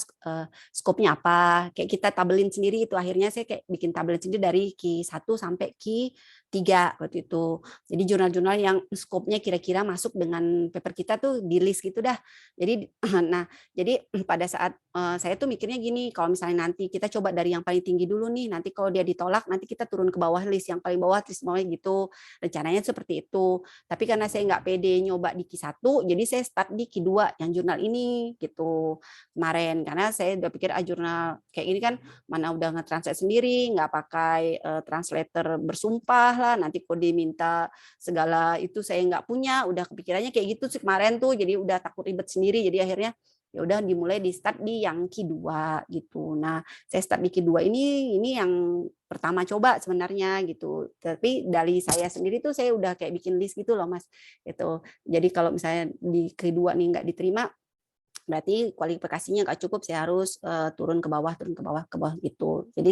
skopnya apa, kayak kita tabelin sendiri itu. Akhirnya saya kayak bikin tabelin sendiri dari Q1 sampai Q3 waktu itu. Jadi jurnal-jurnal yang skopnya kira-kira masuk dengan paper kita tuh di list gitu dah. Jadi jadi pada saat saya tuh mikirnya gini, kalau misalnya nanti kita coba dari yang paling tinggi dulu nih, nanti kalau dia ditolak, nanti kita turun ke bawah list, yang paling bawah list bawah gitu. Rencananya seperti itu. Tapi karena saya nggak pede nyoba di Q1, jadi saya start di Q2 yang jurnal ini gitu kemarin. Karena saya udah pikir jurnal kayak ini kan mana udah nge-translate sendiri, nggak pakai translator bersumpah lah, nanti kok diminta segala itu saya nggak punya, udah kepikirannya kayak gitu sih kemarin tuh, jadi udah takut ribet sendiri. Jadi akhirnya ya udah dimulai di start di yang Q2 gitu. Nah, saya start di Q2 ini yang pertama coba sebenarnya gitu. Tapi dari saya sendiri tuh saya udah kayak bikin list gitu loh Mas. Gitu. Jadi kalau misalnya di Q2 nih nggak diterima, berarti kualifikasinya nggak cukup, saya harus turun ke bawah gitu. Jadi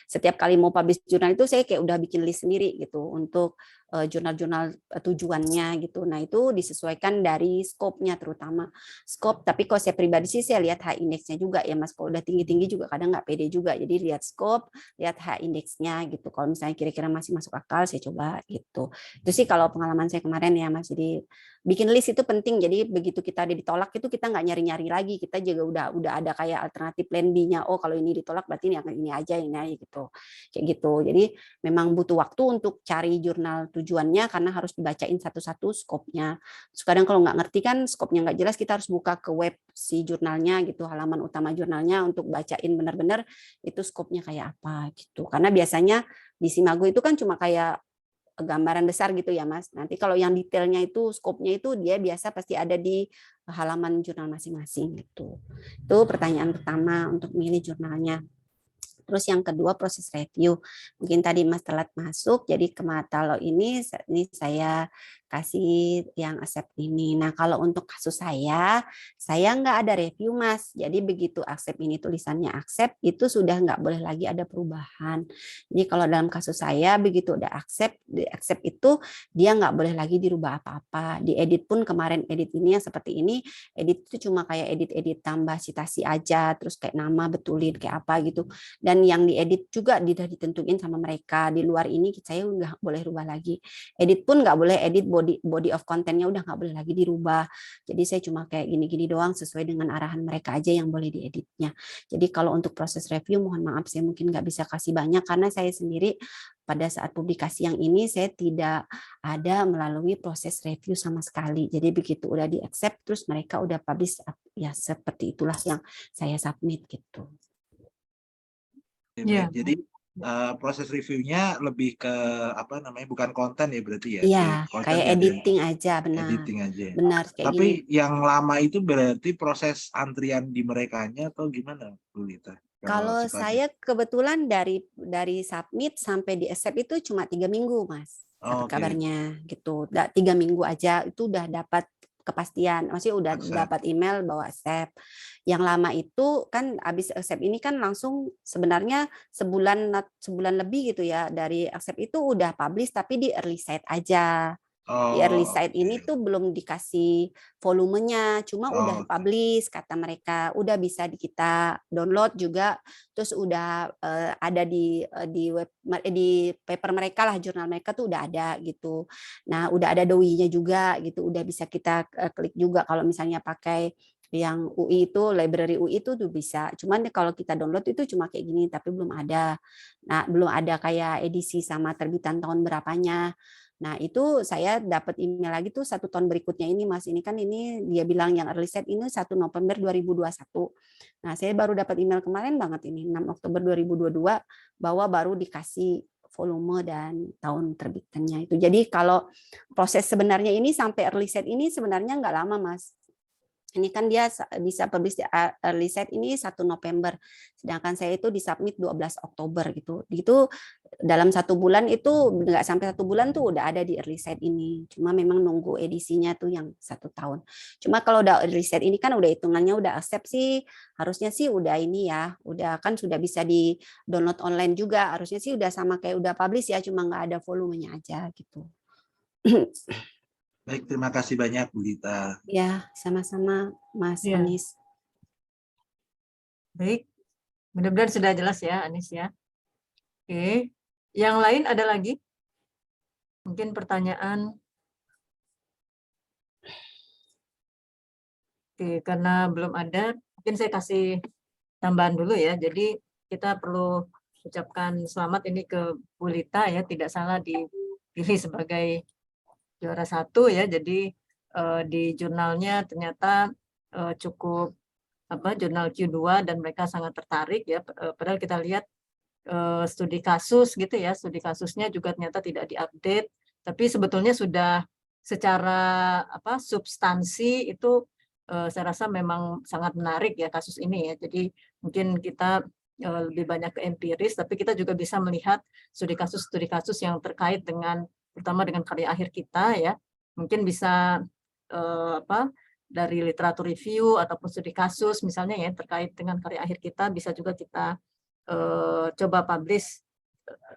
setiap kali mau publish jurnal itu saya kayak udah bikin list sendiri gitu untuk jurnal-jurnal tujuannya gitu. Nah, itu disesuaikan dari skopnya, terutama skop. Tapi kalau saya pribadi sih saya lihat H indeksnya juga ya Mas. Kalau udah tinggi-tinggi juga kadang nggak pede juga. Jadi lihat skop, lihat H indeksnya gitu. Kalau misalnya kira-kira masih masuk akal, saya coba gitu. Itu sih kalau pengalaman saya kemarin ya Mas. Jadi bikin list itu penting. Jadi begitu kita ada ditolak itu kita nggak nyari-nyari lagi. Kita juga udah ada kayak alternatif plan B-nya. Oh, kalau ini ditolak berarti ini aja gitu. Kayak gitu. Jadi memang butuh waktu untuk cari jurnal tujuannya karena harus dibacain satu-satu skopnya. Kadang kalau nggak ngerti kan skopnya nggak jelas, kita harus buka ke web si jurnalnya gitu, halaman utama jurnalnya untuk bacain benar-benar itu skopnya kayak apa gitu. Karena biasanya di Simago itu kan cuma kayak gambaran besar gitu ya Mas. Nanti kalau yang detailnya itu skopnya itu dia biasa pasti ada di halaman jurnal masing-masing gitu. Itu pertanyaan pertama untuk milih jurnalnya. Terus yang kedua proses review. Mungkin tadi Mas telat masuk, jadi ke mata lo ini saya kasih yang accept ini. Nah kalau untuk kasus saya nggak ada review Mas. Jadi begitu accept ini tulisannya accept, itu sudah nggak boleh lagi ada perubahan. Jadi kalau dalam kasus saya begitu udah accept, di accept itu dia nggak boleh lagi dirubah apa-apa. Diedit pun kemarin edit ini yang seperti ini, edit itu cuma kayak edit-edit tambah citasi aja, terus kayak nama betulin kayak apa gitu. Dan yang diedit juga sudah ditentuin sama mereka. Di luar ini saya nggak boleh rubah lagi. Edit pun nggak boleh edit body of content-nya udah nggak boleh lagi dirubah. Jadi saya cuma kayak gini-gini doang sesuai dengan arahan mereka aja yang boleh dieditnya. Jadi kalau untuk proses review mohon maaf saya mungkin nggak bisa kasih banyak karena saya sendiri pada saat publikasi yang ini saya tidak ada melalui proses review sama sekali. Jadi begitu udah di accept terus mereka udah publish ya seperti itulah yang saya submit gitu. Iya. Jadi proses reviewnya lebih ke apa namanya, bukan konten ya berarti ya? Iya, Konten kayak nggak ada, editing aja, benar. editing aja. Benar kayak Tapi gini. yang lama itu berarti proses antrian di merekanya atau gimana, Bu Lita? Kalau sifatnya? saya kebetulan dari submit sampai di accept itu cuma 3 minggu, Mas. Dapat Oke. kabarnya gitu. 3 minggu aja itu udah dapat kepastian. Maksudnya udah Accept. dapat email bahwa accept. Yang lama itu kan habis accept ini kan langsung sebenarnya sebulan lebih gitu ya. Dari accept itu udah publish tapi di early site aja. Di early site ini tuh belum dikasih volumenya, cuma udah publish kata mereka, udah bisa kita download juga, terus udah ada di web di paper mereka lah, jurnal mereka tuh udah ada gitu. Nah udah ada DOI-nya juga gitu, udah bisa kita klik juga kalau misalnya pakai yang UI itu library UI itu tuh bisa. Cuman kalau kita download itu cuma kayak gini, tapi belum ada. Nah belum ada kayak edisi sama terbitan tahun berapanya. Nah itu saya dapat email lagi tuh 1 tahun berikutnya ini Mas. Ini kan ini dia bilang yang early set ini 1 November 2021. Nah saya baru dapat email kemarin banget ini 6 Oktober 2022 bahwa baru dikasih volume dan tahun terbitannya itu. Jadi kalau proses sebenarnya ini sampai early set ini sebenarnya nggak lama Mas. Ini kan dia bisa publish early set ini 1 November, sedangkan saya itu disubmit 12 Oktober gitu. Itu dalam 1 bulan itu nggak sampai 1 bulan tuh udah ada di early set ini. Cuma memang nunggu edisinya tuh yang 1 tahun. Cuma kalau udah early set ini kan udah hitungannya udah accept sih, harusnya sih udah ini ya, udah kan sudah bisa di download online juga. Harusnya sih udah sama kayak udah publish ya, cuma nggak ada volumenya aja gitu. Baik, terima kasih banyak Bu Lita. Ya, sama-sama Mas Ya. Anies. Baik, mudah-mudahan sudah jelas ya Anies ya. Oke, yang lain ada lagi? Mungkin pertanyaan. Oke, karena belum ada, mungkin saya kasih tambahan dulu ya. Jadi kita perlu ucapkan selamat ini ke Bu Lita ya, tidak salah dipilih sebagai juara 1 ya. Jadi di jurnalnya ternyata cukup jurnal Q2 dan mereka sangat tertarik ya. Padahal kita lihat studi kasus gitu ya, studi kasusnya juga ternyata tidak diupdate, tapi sebetulnya sudah secara substansi itu saya rasa memang sangat menarik ya kasus ini ya. Jadi mungkin kita lebih banyak ke empiris, tapi kita juga bisa melihat studi kasus yang terkait dengan terutama dengan karya akhir kita ya. Mungkin bisa dari literatur review ataupun studi kasus misalnya ya terkait dengan karya akhir kita bisa juga kita coba publish,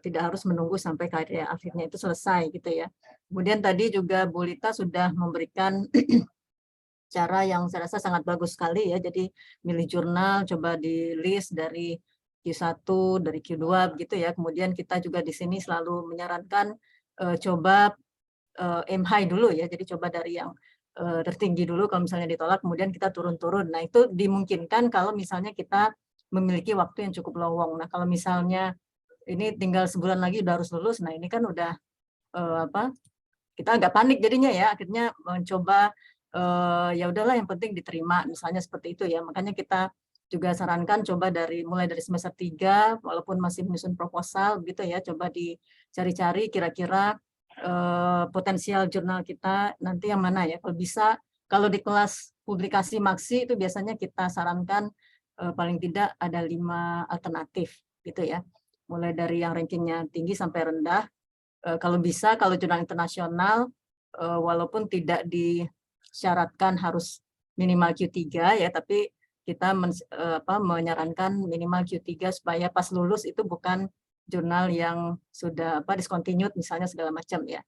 tidak harus menunggu sampai karya akhirnya itu selesai gitu ya. Kemudian tadi juga Bu Lita sudah memberikan cara yang saya rasa sangat bagus sekali ya. Jadi milih jurnal, coba di list dari Q1, dari Q2 begitu ya. Kemudian kita juga di sini selalu menyarankan coba aim high dulu ya. Jadi coba dari yang tertinggi dulu, kalau misalnya ditolak kemudian kita turun-turun. Nah itu dimungkinkan kalau misalnya kita memiliki waktu yang cukup lowong. Nah kalau misalnya ini tinggal sebulan lagi udah harus lulus, nah ini kan udah kita agak panik jadinya ya, akhirnya mencoba ya udahlah yang penting diterima, misalnya seperti itu ya. Makanya kita juga sarankan coba mulai dari semester 3 walaupun masih menyusun proposal gitu ya, coba dicari-cari kira-kira potensial jurnal kita nanti yang mana ya. Kalau bisa, kalau di kelas publikasi maksi itu biasanya kita sarankan paling tidak ada 5 alternatif. gitu ya. Mulai dari yang rankingnya tinggi sampai rendah. Kalau bisa, kalau jurnal internasional, walaupun tidak disyaratkan harus minimal Q3 ya, tapi kita menyarankan minimal Q3 supaya pas lulus itu bukan jurnal yang sudah discontinued misalnya segala macam ya.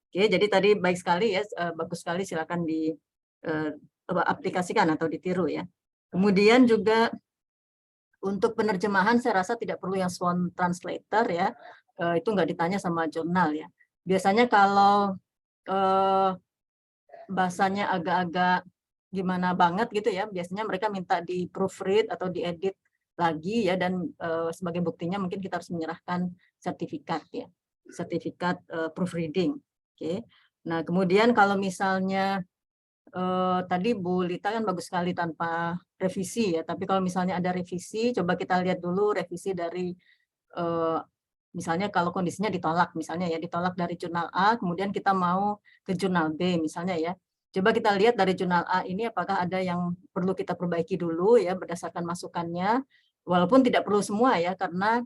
Oke, jadi tadi baik sekali ya, bagus sekali, silakan aplikasikan atau ditiru ya. Kemudian juga untuk penerjemahan saya rasa tidak perlu yang swan translator ya, itu nggak ditanya sama jurnal ya. Biasanya kalau bahasanya agak-agak gimana banget gitu ya, biasanya mereka minta di proofread atau diedit lagi ya, dan sebagai buktinya mungkin kita harus menyerahkan sertifikat ya, sertifikat proofreading. Oke. Nah, kemudian kalau misalnya tadi Bu Lita kan bagus sekali tanpa revisi ya, tapi kalau misalnya ada revisi, coba kita lihat dulu revisi dari misalnya kalau kondisinya ditolak, misalnya ya ditolak dari jurnal A, kemudian kita mau ke jurnal B misalnya ya. Coba kita lihat dari jurnal A ini apakah ada yang perlu kita perbaiki dulu ya berdasarkan masukannya, walaupun tidak perlu semua ya, karena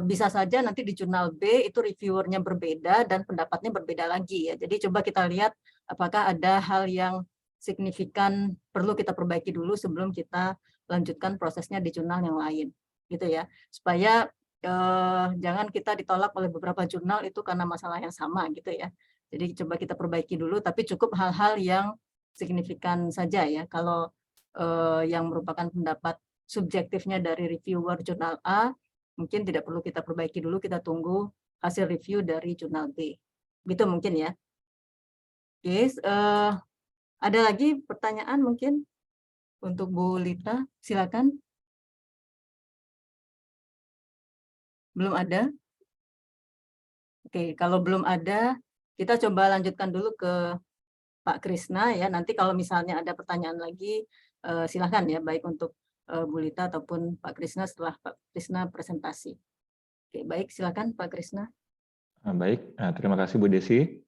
bisa saja nanti di jurnal B itu reviewernya berbeda dan pendapatnya berbeda lagi ya. Jadi coba kita lihat apakah ada hal yang signifikan perlu kita perbaiki dulu sebelum kita lanjutkan prosesnya di jurnal yang lain, gitu ya. Supaya jangan kita ditolak oleh beberapa jurnal itu karena masalah yang sama, gitu ya. Jadi coba kita perbaiki dulu, tapi cukup hal-hal yang signifikan saja ya. Kalau yang merupakan pendapat subjektifnya dari reviewer jurnal A, mungkin tidak perlu kita perbaiki dulu, kita tunggu hasil review dari jurnal B. Gitu mungkin ya. Oke, ada lagi pertanyaan mungkin untuk Bu Lita? Silakan. Belum ada? Oke, kalau belum ada, kita coba lanjutkan dulu ke Pak Krisna ya. Nanti kalau misalnya ada pertanyaan lagi, silakan ya, baik untuk Bu Lita ataupun Pak Krisna setelah Pak Krisna presentasi. Oke, baik, silakan Pak Krisna. Baik, terima kasih Bu Desi.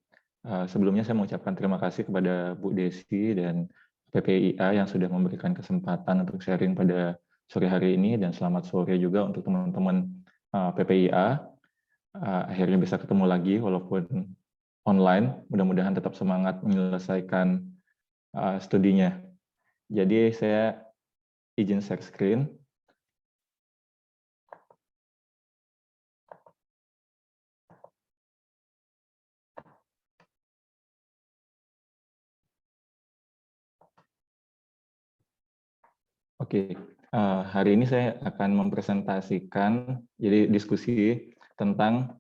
Sebelumnya saya mengucapkan terima kasih kepada Bu Desi dan PPIA yang sudah memberikan kesempatan untuk sharing pada sore hari ini, dan selamat sore juga untuk teman-teman PPIA. Akhirnya bisa ketemu lagi walaupun online. Mudah-mudahan tetap semangat menyelesaikan studinya. Jadi saya izin share screen. Oke, hari ini saya akan mempresentasikan, jadi diskusi tentang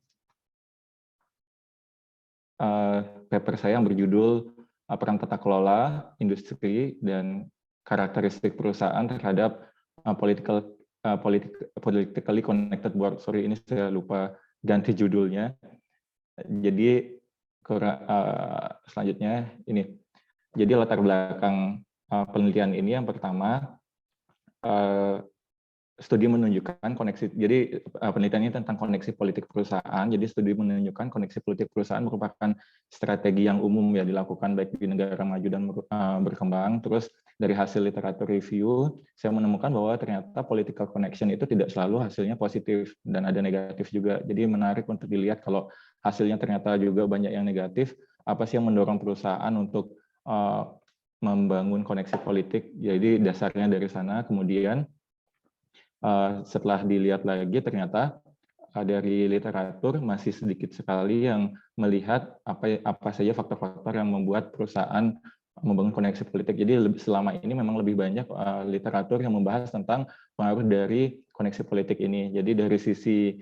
paper saya yang berjudul Peran Tata Kelola, Industri, dan Karakteristik Perusahaan terhadap Politically Connected World. Sorry, ini saya lupa ganti judulnya. Jadi selanjutnya ini. Jadi latar belakang penelitian ini yang pertama, studi menunjukkan koneksi, jadi penelitiannya tentang koneksi politik perusahaan. Jadi studi menunjukkan koneksi politik perusahaan merupakan strategi yang umum ya dilakukan baik di negara maju dan berkembang. Terus dari hasil literatur review, saya menemukan bahwa ternyata political connection itu tidak selalu hasilnya positif dan ada negatif juga. Jadi menarik untuk dilihat kalau hasilnya ternyata juga banyak yang negatif. Apa sih yang mendorong perusahaan untuk membangun koneksi politik? Jadi dasarnya dari sana. Kemudian setelah dilihat lagi ternyata dari literatur masih sedikit sekali yang melihat apa saja faktor-faktor yang membuat perusahaan membangun koneksi politik. Jadi selama ini memang lebih banyak literatur yang membahas tentang pengaruh dari koneksi politik ini. Jadi dari sisi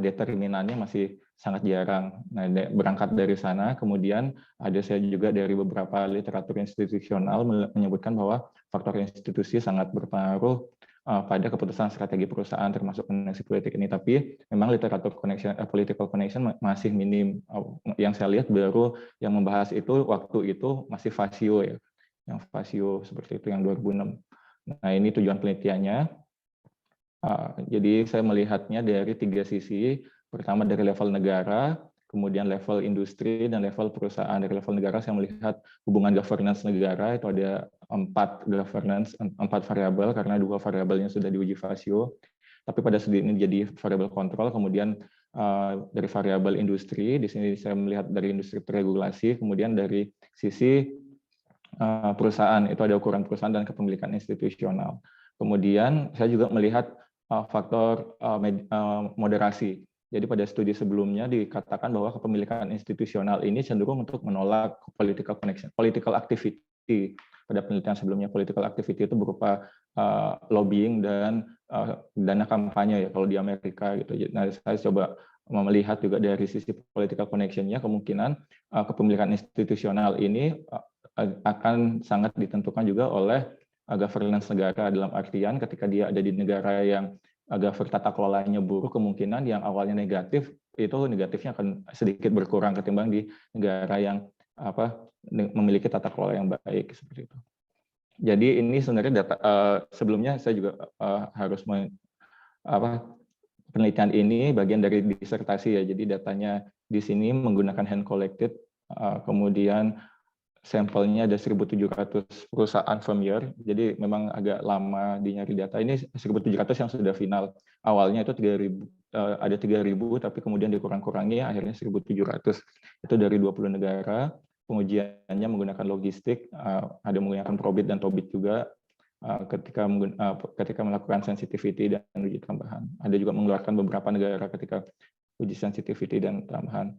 determinannya masih sangat jarang. Nah, berangkat dari sana, kemudian ada saya juga dari beberapa literatur institusional menyebutkan bahwa faktor institusi sangat berpengaruh pada keputusan strategi perusahaan termasuk koneksi politik ini. Tapi memang literatur political connection masih minim. Yang saya lihat baru yang membahas itu waktu itu masih Vasio ya, yang Vasio seperti itu yang 2006. Nah, ini tujuan penelitiannya. Jadi saya melihatnya dari 3 sisi. Pertama dari level negara, kemudian level industri, dan level perusahaan. Dari level negara saya melihat hubungan governance negara, itu ada 4 variabel karena 2 variabelnya sudah diuji Vasio. tapi pada studi ini jadi variabel kontrol, kemudian dari variabel industri, di sini saya melihat dari industri terregulasi, kemudian dari sisi perusahaan, itu ada ukuran perusahaan dan kepemilikan institusional. Kemudian saya juga melihat faktor moderasi. Jadi pada studi sebelumnya dikatakan bahwa kepemilikan institusional ini cenderung untuk menolak political connection, political activity. Pada penelitian sebelumnya, political activity itu berupa lobbying dan dana kampanye ya kalau di Amerika gitu. Nah, saya coba melihat juga dari sisi political connection-nya, kemungkinan kepemilikan institusional ini akan sangat ditentukan juga oleh governance negara, dalam artian ketika dia ada di negara yang governance tata kelolanya buruk, kemungkinan yang awalnya negatif itu negatifnya akan sedikit berkurang ketimbang di negara yang memiliki tata kelola yang baik seperti itu. Jadi ini sebenarnya data sebelumnya saya juga harus penelitian ini bagian dari disertasi ya. Jadi datanya di sini menggunakan hand collected, kemudian sampelnya ada 1.700 perusahaan firm year, jadi memang agak lama di nyari data. Ini 1.700 yang sudah final. Awalnya itu 3.000, ada 3.000, tapi kemudian dikurang-kurangi, akhirnya 1.700. Itu dari 20 negara. Pengujiannya menggunakan logistik, ada menggunakan probit dan tobit juga ketika melakukan sensitivity dan uji tambahan. Ada juga mengeluarkan beberapa negara ketika uji sensitivity dan tambahan.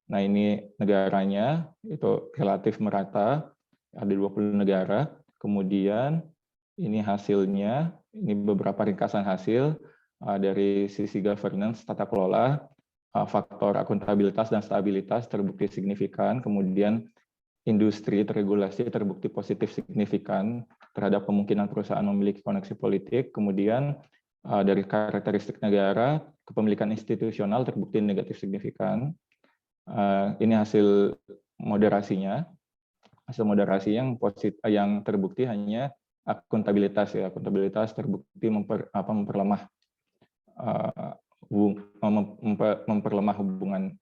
Nah, ini negaranya itu relatif merata, ada 20 negara. Kemudian ini hasilnya, ini beberapa ringkasan hasil dari sisi governance, tata kelola, faktor akuntabilitas dan stabilitas terbukti signifikan, kemudian industri terregulasi terbukti positif signifikan terhadap kemungkinan perusahaan memiliki koneksi politik, kemudian dari karakteristik negara, kepemilikan institusional terbukti negatif signifikan. Ini hasil moderasinya. Hasil moderasi yang yang terbukti hanya akuntabilitas ya. Akuntabilitas terbukti memperlemah hubungan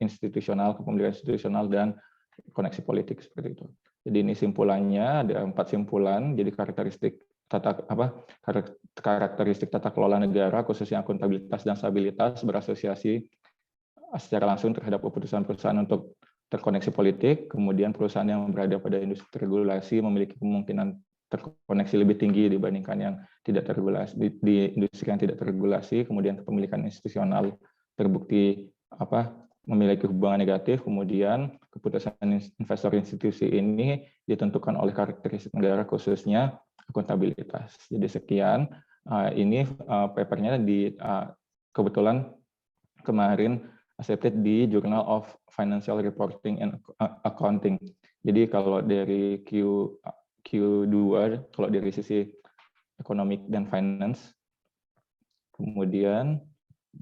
institusional, kepemilikan institusional dan koneksi politik seperti itu. Jadi ini simpulannya ada 4 simpulan. Jadi karakteristik tata kelola negara khususnya akuntabilitas dan stabilitas berasosiasi secara langsung terhadap keputusan perusahaan untuk terkoneksi politik, kemudian perusahaan yang berada pada industri terregulasi memiliki kemungkinan terkoneksi lebih tinggi dibandingkan yang tidak terregulasi di industri yang tidak terregulasi, kemudian kepemilikan institusional terbukti memiliki hubungan negatif, kemudian keputusan investor institusi ini ditentukan oleh karakteristik negara khususnya akuntabilitas. Jadi sekian, ini papernya kebetulan kemarin accepted di Journal of Financial Reporting and Accounting. Jadi kalau dari Q2, kalau dari sisi economic dan finance, kemudian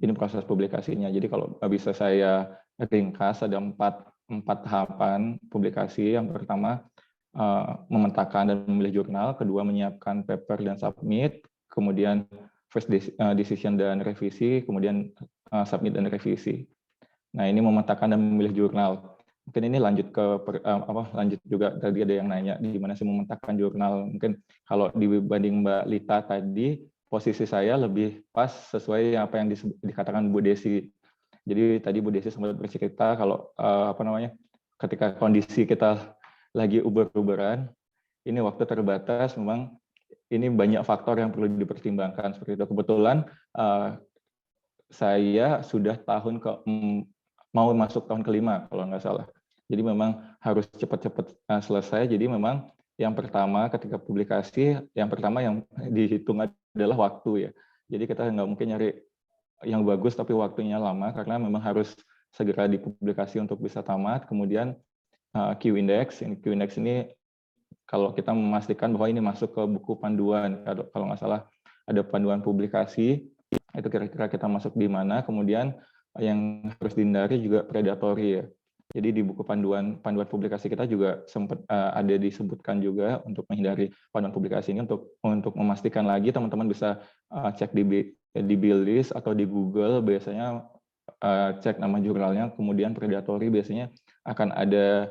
ini proses publikasinya. Jadi kalau bisa saya ringkas, ada empat tahapan publikasi. Yang pertama, memetakan dan memilih jurnal, kedua menyiapkan paper dan submit, kemudian first decision dan revisi, kemudian submit dan revisi. Nah, ini memetakan dan memilih jurnal. Mungkin ini lanjut lanjut juga tadi ada yang nanya di mana sih memetakan jurnal. Mungkin kalau dibanding Mbak Lita tadi, posisi saya lebih pas sesuai apa yang dikatakan Bu Desi. Jadi tadi Bu Desi sempat bercerita kalau ketika kondisi kita lagi uber-uberan, ini waktu terbatas, memang ini banyak faktor yang perlu dipertimbangkan seperti itu. Kebetulan saya sudah mau masuk tahun kelima kalau nggak salah. Jadi memang harus cepat-cepat selesai. Jadi memang yang pertama ketika publikasi, yang pertama yang dihitung adalah waktu ya. Jadi kita nggak mungkin nyari yang bagus tapi waktunya lama karena memang harus segera dipublikasi untuk bisa tamat. Kemudian Q-index ini kalau kita memastikan bahwa ini masuk ke buku panduan, kalau nggak salah ada panduan publikasi, itu kira-kira kita masuk di mana. Kemudian yang harus dihindari juga predatory ya. Jadi di buku panduan publikasi kita juga sempat ada disebutkan juga untuk menghindari panduan publikasi ini untuk memastikan lagi teman-teman bisa cek di Buildlist atau di Google, biasanya cek nama jurnalnya, kemudian predatory biasanya akan ada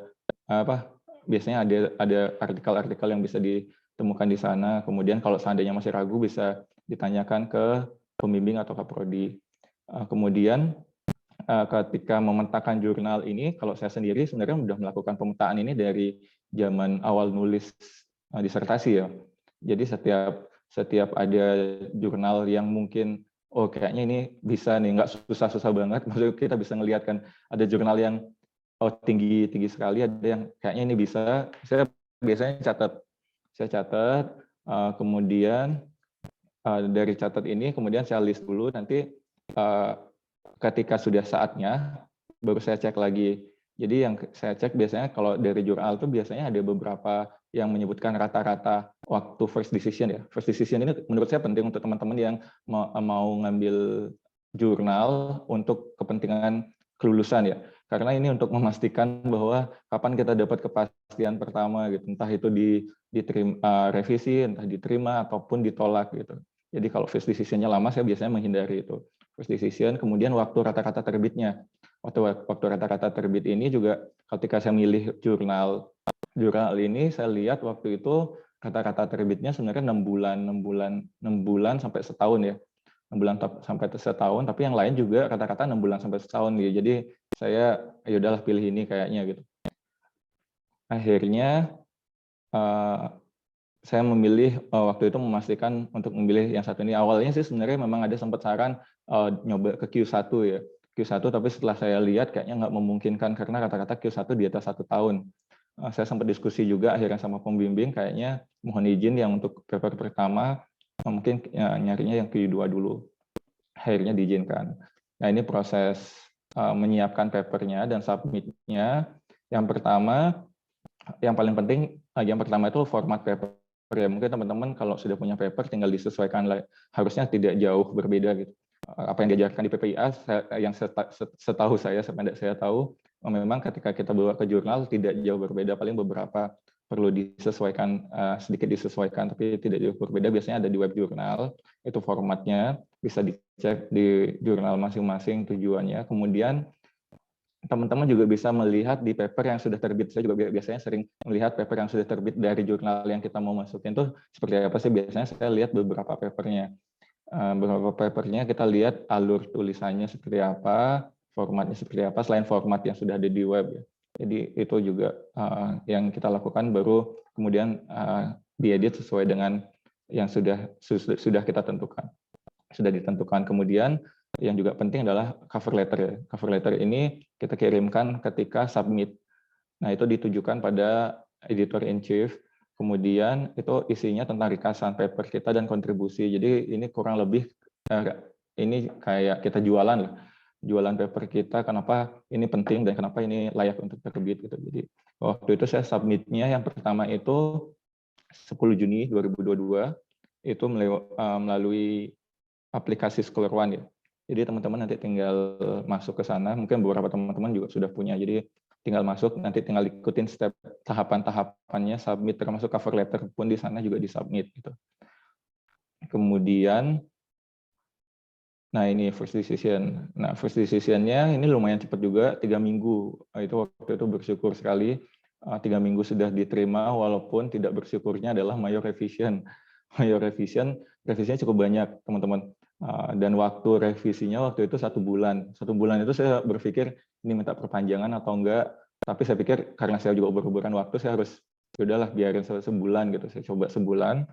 biasanya ada artikel-artikel yang bisa ditemukan di sana. Kemudian kalau seandainya masih ragu bisa ditanyakan ke pembimbing atau kaprodi. Kemudian ketika memetakan jurnal ini, kalau saya sendiri sebenarnya sudah melakukan pemetaan ini dari zaman awal nulis disertasi ya. Jadi setiap ada jurnal yang mungkin kayaknya ini bisa nih, nggak susah-susah banget. Maksudnya kita bisa ngelihat kan ada jurnal yang tinggi sekali, ada yang kayaknya ini bisa. Saya biasanya catat, kemudian dari catat ini kemudian saya list dulu, nanti ketika sudah saatnya baru saya cek lagi. Jadi yang saya cek biasanya kalau dari jurnal itu biasanya ada beberapa yang menyebutkan rata-rata waktu first decision ya. First decision ini menurut saya penting untuk teman-teman yang mau ngambil jurnal untuk kepentingan kelulusan ya. Karena ini untuk memastikan bahwa kapan kita dapat kepastian pertama gitu. Entah itu diterima revisi, entah diterima ataupun ditolak gitu. Jadi kalau first decision-nya lama, saya biasanya menghindari itu. First decision, kemudian waktu rata-rata terbitnya. Waktu rata-rata terbit ini juga ketika saya milih jurnal ini, saya lihat waktu itu rata-rata terbitnya sebenarnya 6 bulan sampai setahun ya. 6 bulan sampai setahun, tapi yang lain juga rata-rata 6 bulan sampai setahun ya. Jadi saya ya udahlah pilih ini kayaknya gitu. Akhirnya saya memilih waktu itu memastikan untuk memilih yang satu ini. Awalnya sih sebenarnya memang ada sempat saran nyoba ke Q1 ya. Q1, tapi setelah saya lihat kayaknya nggak memungkinkan karena rata-rata Q1 di atas 1 tahun. Saya sempat diskusi juga akhirnya sama pembimbing, kayaknya mohon izin yang untuk paper pertama mungkin nyarinya yang Q2 dulu. Akhirnya diizinkan. Nah ini proses menyiapkan papernya dan submitnya. Yang pertama, yang paling penting, yang pertama itu format paper. Ya, mungkin teman-teman kalau sudah punya paper tinggal disesuaikan, harusnya tidak jauh berbeda gitu. Apa yang diajarkan di PPIA, yang setahu saya, sependek saya tahu, memang ketika kita bawa ke jurnal tidak jauh berbeda, paling beberapa perlu disesuaikan, sedikit disesuaikan, tapi tidak jauh berbeda. Biasanya ada di web jurnal, itu formatnya, bisa dicek di jurnal masing-masing tujuannya. Kemudian teman-teman juga bisa melihat di paper yang sudah terbit. Saya juga biasanya sering melihat paper yang sudah terbit dari jurnal yang kita mau masukin itu seperti apa sih. Biasanya saya lihat beberapa papernya. Beberapa papernya kita lihat alur tulisannya seperti apa, formatnya seperti apa, selain format yang sudah ada di web ya. Jadi itu juga yang kita lakukan, baru kemudian diedit sesuai dengan yang sudah kita tentukan, sudah ditentukan. Kemudian yang juga penting adalah cover letter ya. Cover letter ini kita kirimkan ketika submit. Nah itu ditujukan pada editor in chief. Kemudian itu isinya tentang ringkasan paper kita dan kontribusi. Jadi ini kurang lebih ini kayak kita jualan lah, jualan paper kita. Kenapa ini penting dan kenapa ini layak untuk terbit gitu. Jadi waktu itu saya submitnya yang pertama itu 10 Juni 2022 itu melalui aplikasi Scholar One ya. Jadi teman-teman nanti tinggal masuk ke sana. Mungkin beberapa teman-teman juga sudah punya. Jadi tinggal masuk, nanti tinggal ikutin step tahapan-tahapannya, submit, termasuk cover letter pun di sana juga disubmit gitu. Kemudian, nah ini first decision. Nah first decision-nya ini lumayan cepat juga, 3 minggu. Itu waktu itu bersyukur sekali, 3 minggu sudah diterima, walaupun tidak bersyukurnya adalah major revision. Major revision, revisinya cukup banyak teman-teman. Dan waktu revisinya waktu itu 1 bulan. 1 bulan itu saya berpikir ini minta perpanjangan atau enggak. Tapi saya pikir karena saya juga ubur-uburan waktu, saya harus udahlah biarin sebulan gitu. Saya coba sebulan.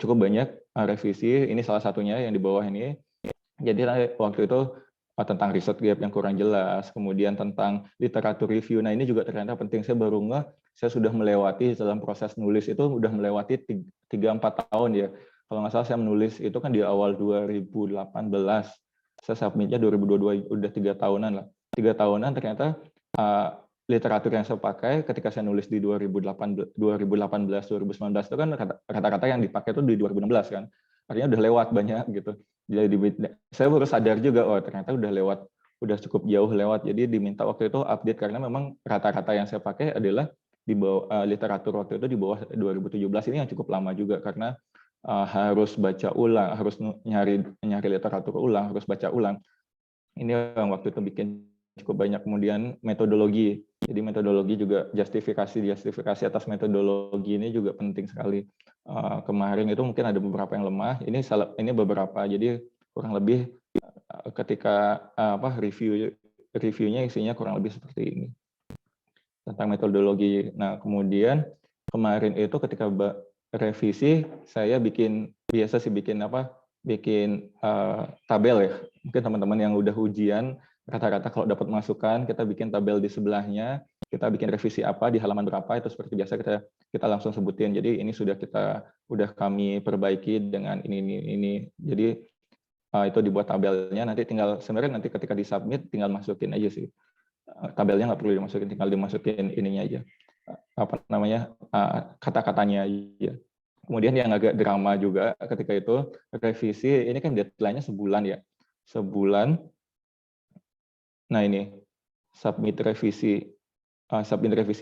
Cukup banyak revisi. Ini salah satunya yang di bawah ini. Jadi waktu itu tentang riset gap yang kurang jelas, kemudian tentang literatur review. Nah ini juga ternyata penting. Saya baru saya sudah melewati dalam proses nulis itu udah melewati 3-4 tahun ya. Kalau nggak salah saya menulis itu kan di awal 2018, saya submitnya 2022, udah 3 tahunan lah. 3 tahunan ternyata literatur yang saya pakai ketika saya nulis di 2018, 2019 itu kan kata-kata yang dipakai itu di 2016 kan. Artinya udah lewat banyak gitu. Jadi saya baru sadar juga, oh ternyata udah lewat, udah cukup jauh lewat. Jadi diminta waktu itu update karena memang kata-kata yang saya pakai adalah di bawah literatur waktu itu di bawah 2017. Ini yang cukup lama juga karena harus baca ulang, harus nyari literatur ulang, harus baca ulang. Ini yang waktu itu bikin cukup banyak. Kemudian metodologi. Jadi metodologi juga justifikasi atas metodologi ini juga penting sekali. Kemarin itu mungkin ada beberapa yang lemah. Ini beberapa. Jadi kurang lebih ketika reviewnya isinya kurang lebih seperti ini tentang metodologi. Nah, kemudian kemarin itu ketika revisi saya bikin tabel ya. Mungkin teman-teman yang udah ujian rata-rata kalau dapat masukan kita bikin tabel di sebelahnya, kita bikin revisi apa di halaman berapa, itu seperti biasa kita langsung sebutin. Jadi ini sudah kami perbaiki dengan ini. Jadi itu dibuat tabelnya, nanti ketika disubmit tinggal masukin aja sih. Tabelnya nggak perlu dimasukin, tinggal dimasukin ininya aja. Kata-katanya aja. Kemudian yang agak drama juga ketika itu revisi, ini kan deadline-nya sebulan ya. Sebulan. Nah ini, submit revisi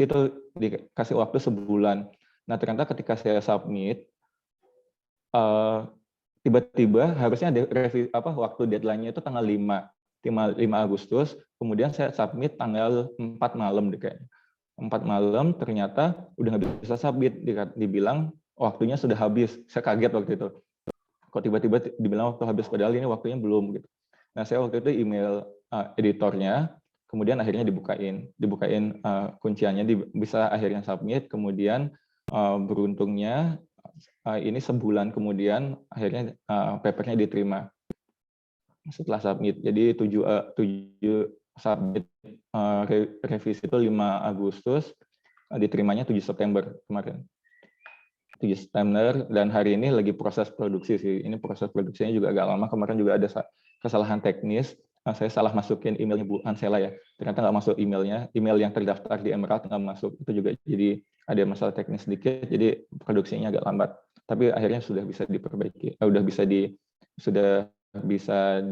itu dikasih waktu sebulan. Nah ternyata ketika saya submit, tiba-tiba harusnya ada waktu deadline-nya itu tanggal 5 Agustus, kemudian saya submit tanggal 4 malam deh kayaknya. 4 malam ternyata udah nggak bisa submit, dibilang waktunya sudah habis. Saya kaget waktu itu. Kok tiba-tiba dibilang waktu habis, padahal ini waktunya belum gitu. Nah, saya waktu itu email editornya, kemudian akhirnya dibukain kunciannya, bisa akhirnya submit, kemudian beruntungnya ini sebulan kemudian akhirnya papernya diterima setelah submit. Jadi 7 submit revisi itu 5 Agustus, diterimanya 7 September kemarin. 7 September, dan hari ini lagi proses produksi sih. Ini proses produksinya juga agak lama. Kemarin juga ada kesalahan teknis. Saya salah masukin emailnya Bu Ansela ya. Ternyata nggak masuk emailnya. Email yang terdaftar di Emerald nggak masuk. Itu juga jadi ada masalah teknis sedikit. Jadi produksinya agak lambat. Tapi akhirnya sudah bisa diperbaiki. Sudah bisa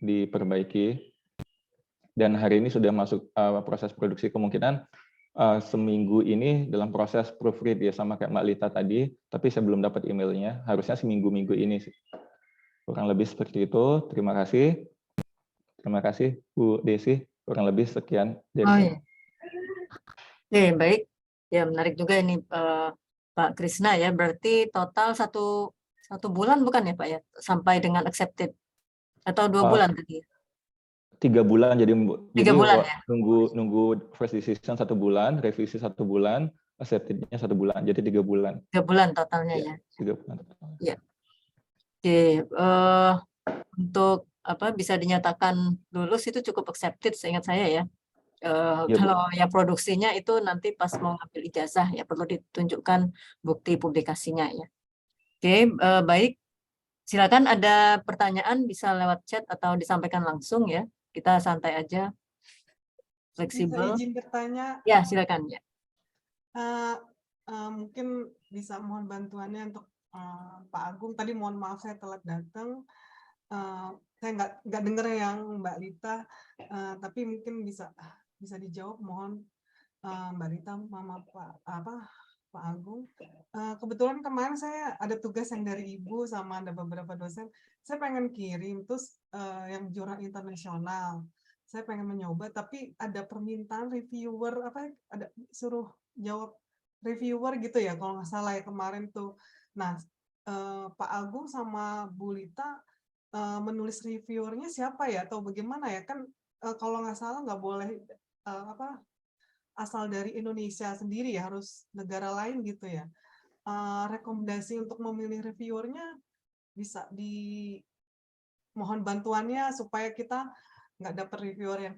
diperbaiki. Dan hari ini sudah masuk proses produksi, kemungkinan seminggu ini dalam proses proofread ya, sama kayak Mbak Lita tadi, tapi saya belum dapat emailnya. Harusnya seminggu ini sih. Kurang lebih seperti itu. Terima kasih Bu Desi. Kurang lebih sekian dari saya. Oke, baik. Ya, menarik juga ini Pak Krisna ya. Berarti total satu bulan bukan ya Pak ya, sampai dengan accepted, atau 2 bulan tadi? 3 bulan, jadi 3 bulan ya? nunggu first decision 1 bulan, revisi 1 bulan, accepted-nya 1 bulan, jadi 3 bulan. 3 bulan totalnya ya? 3 bulan totalnya. Ya. Oke, untuk bisa dinyatakan lulus itu cukup accepted seingat saya ya. Kalau yang produksinya itu nanti pas mau ngambil ijazah ya perlu ditunjukkan bukti publikasinya ya. Oke, baik. Silakan ada pertanyaan bisa lewat chat atau disampaikan langsung ya. Kita santai aja, fleksibel. Bisa izin bertanya? Ya, silakan ya. Mungkin bisa mohon bantuannya untuk Pak Agung. Tadi mohon maaf saya telat datang. Saya nggak dengar yang Mbak Lita, tapi mungkin bisa dijawab. Mohon Mbak Lita, Mama Pak Agung. Kebetulan kemarin saya ada tugas yang dari Ibu sama ada beberapa dosen. Saya pengen kirim terus yang jurnal internasional. Saya pengen mencoba, tapi ada permintaan reviewer ada suruh jawab reviewer gitu ya, kalau nggak salah ya kemarin tuh. Nah, Pak Agung sama Bu Lita menulis reviewernya siapa ya atau bagaimana ya, kan kalau nggak salah nggak boleh asal dari Indonesia sendiri ya, harus negara lain gitu ya. Rekomendasi untuk memilih reviewernya bisa mohon bantuannya supaya kita nggak dapat reviewer yang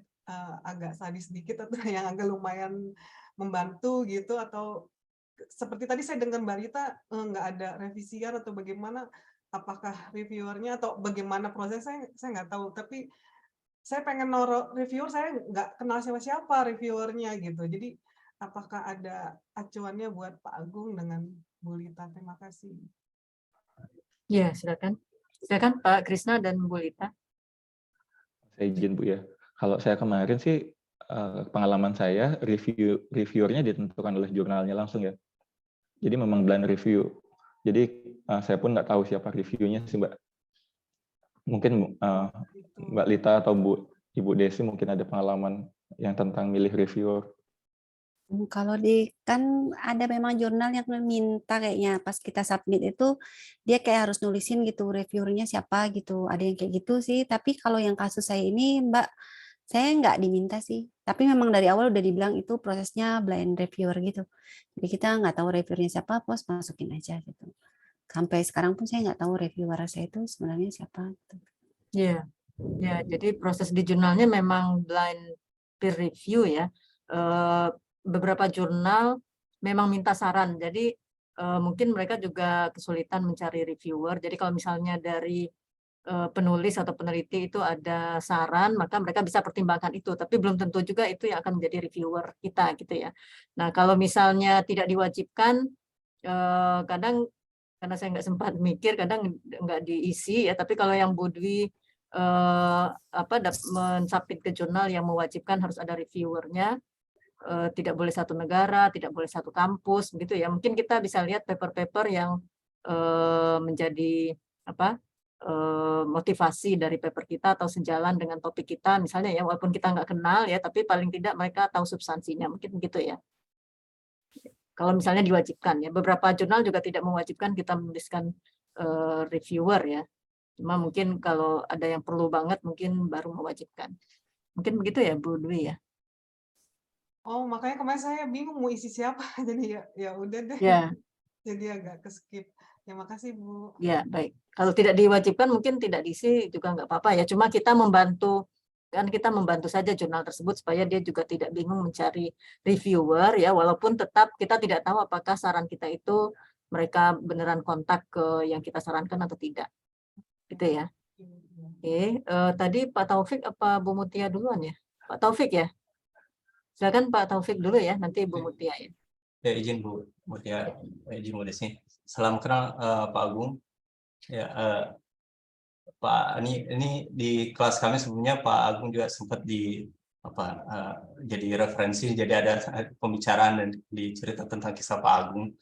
agak sadis sedikit atau yang agak lumayan membantu gitu, atau seperti tadi saya dengar Mbak Rita nggak ada revisian atau bagaimana, apakah reviewernya atau bagaimana prosesnya saya nggak tahu, tapi saya pengen naruh reviewer, saya nggak kenal siapa reviewernya gitu, jadi apakah ada acuannya buat Pak Agung dengan Bu Lita? Terima kasih. Ya, silakan Pak Krisna dan Bu Lita. Saya izin Bu ya. Kalau saya kemarin sih pengalaman saya reviewernya ditentukan oleh jurnalnya langsung ya. Jadi memang blind review. Jadi saya pun nggak tahu siapa reviewnya sih Mbak. Mungkin Mbak Lita atau Bu Ibu Desi mungkin ada pengalaman yang tentang milih reviewer. Kalau kan ada memang jurnal yang minta kayaknya pas kita submit itu dia kayak harus nulisin gitu reviewernya siapa gitu. Ada yang kayak gitu sih. Tapi kalau yang kasus saya ini Mbak, saya nggak diminta sih. Tapi memang dari awal udah dibilang itu prosesnya blind reviewer gitu. Jadi kita nggak tahu reviewernya siapa, pos masukin aja gitu. Sampai sekarang pun saya nggak tahu reviewer saya itu sebenarnya siapa. Gitu. Iya, ya. Jadi proses di jurnalnya memang blind peer review ya. Beberapa jurnal memang minta saran. Jadi mungkin mereka juga kesulitan mencari reviewer. Jadi kalau misalnya dari penulis atau peneliti itu ada saran, maka mereka bisa pertimbangkan itu. Tapi belum tentu juga itu yang akan menjadi reviewer kita gitu ya. Nah, kalau misalnya tidak diwajibkan, kadang karena saya nggak sempat mikir, kadang nggak diisi ya. Tapi kalau yang Bu Dwi mensubmit ke jurnal yang mewajibkan harus ada reviewernya, tidak boleh satu negara, tidak boleh satu kampus, begitu ya. Mungkin kita bisa lihat paper-paper yang menjadi motivasi dari paper kita atau sejalan dengan topik kita, misalnya ya, walaupun kita nggak kenal ya, tapi paling tidak mereka tahu substansinya, mungkin begitu ya. Kalau misalnya diwajibkan ya, beberapa jurnal juga tidak mewajibkan kita menuliskan reviewer ya. Cuma mungkin kalau ada yang perlu banget, mungkin baru mewajibkan. Mungkin begitu ya, Bu Dwi ya. Oh, makanya kemarin saya bingung mau isi siapa. Jadi ya udah deh. Ya. Jadi agak ke-skip. Ya, makasih Bu. Ya, baik. Kalau tidak diwajibkan mungkin tidak diisi juga nggak apa-apa ya. Cuma kita membantu, kan kita membantu saja jurnal tersebut supaya dia juga tidak bingung mencari reviewer ya, walaupun tetap kita tidak tahu apakah saran kita itu mereka beneran kontak ke yang kita sarankan atau tidak. Gitu ya. Oke, tadi Pak Taufik apa Bu Mutia duluan ya? Pak Taufik ya? Silakan Pak Taufik dulu ya, nanti Bu Mutia ya. Ya, izin Bu Mutia, izin Bu Desi. Salam kenal Pak Agung. Ya, Pak, ini di kelas kami sebelumnya Pak Agung juga sempat jadi referensi, jadi ada pembicaraan dan dicerita tentang kisah Pak Agung.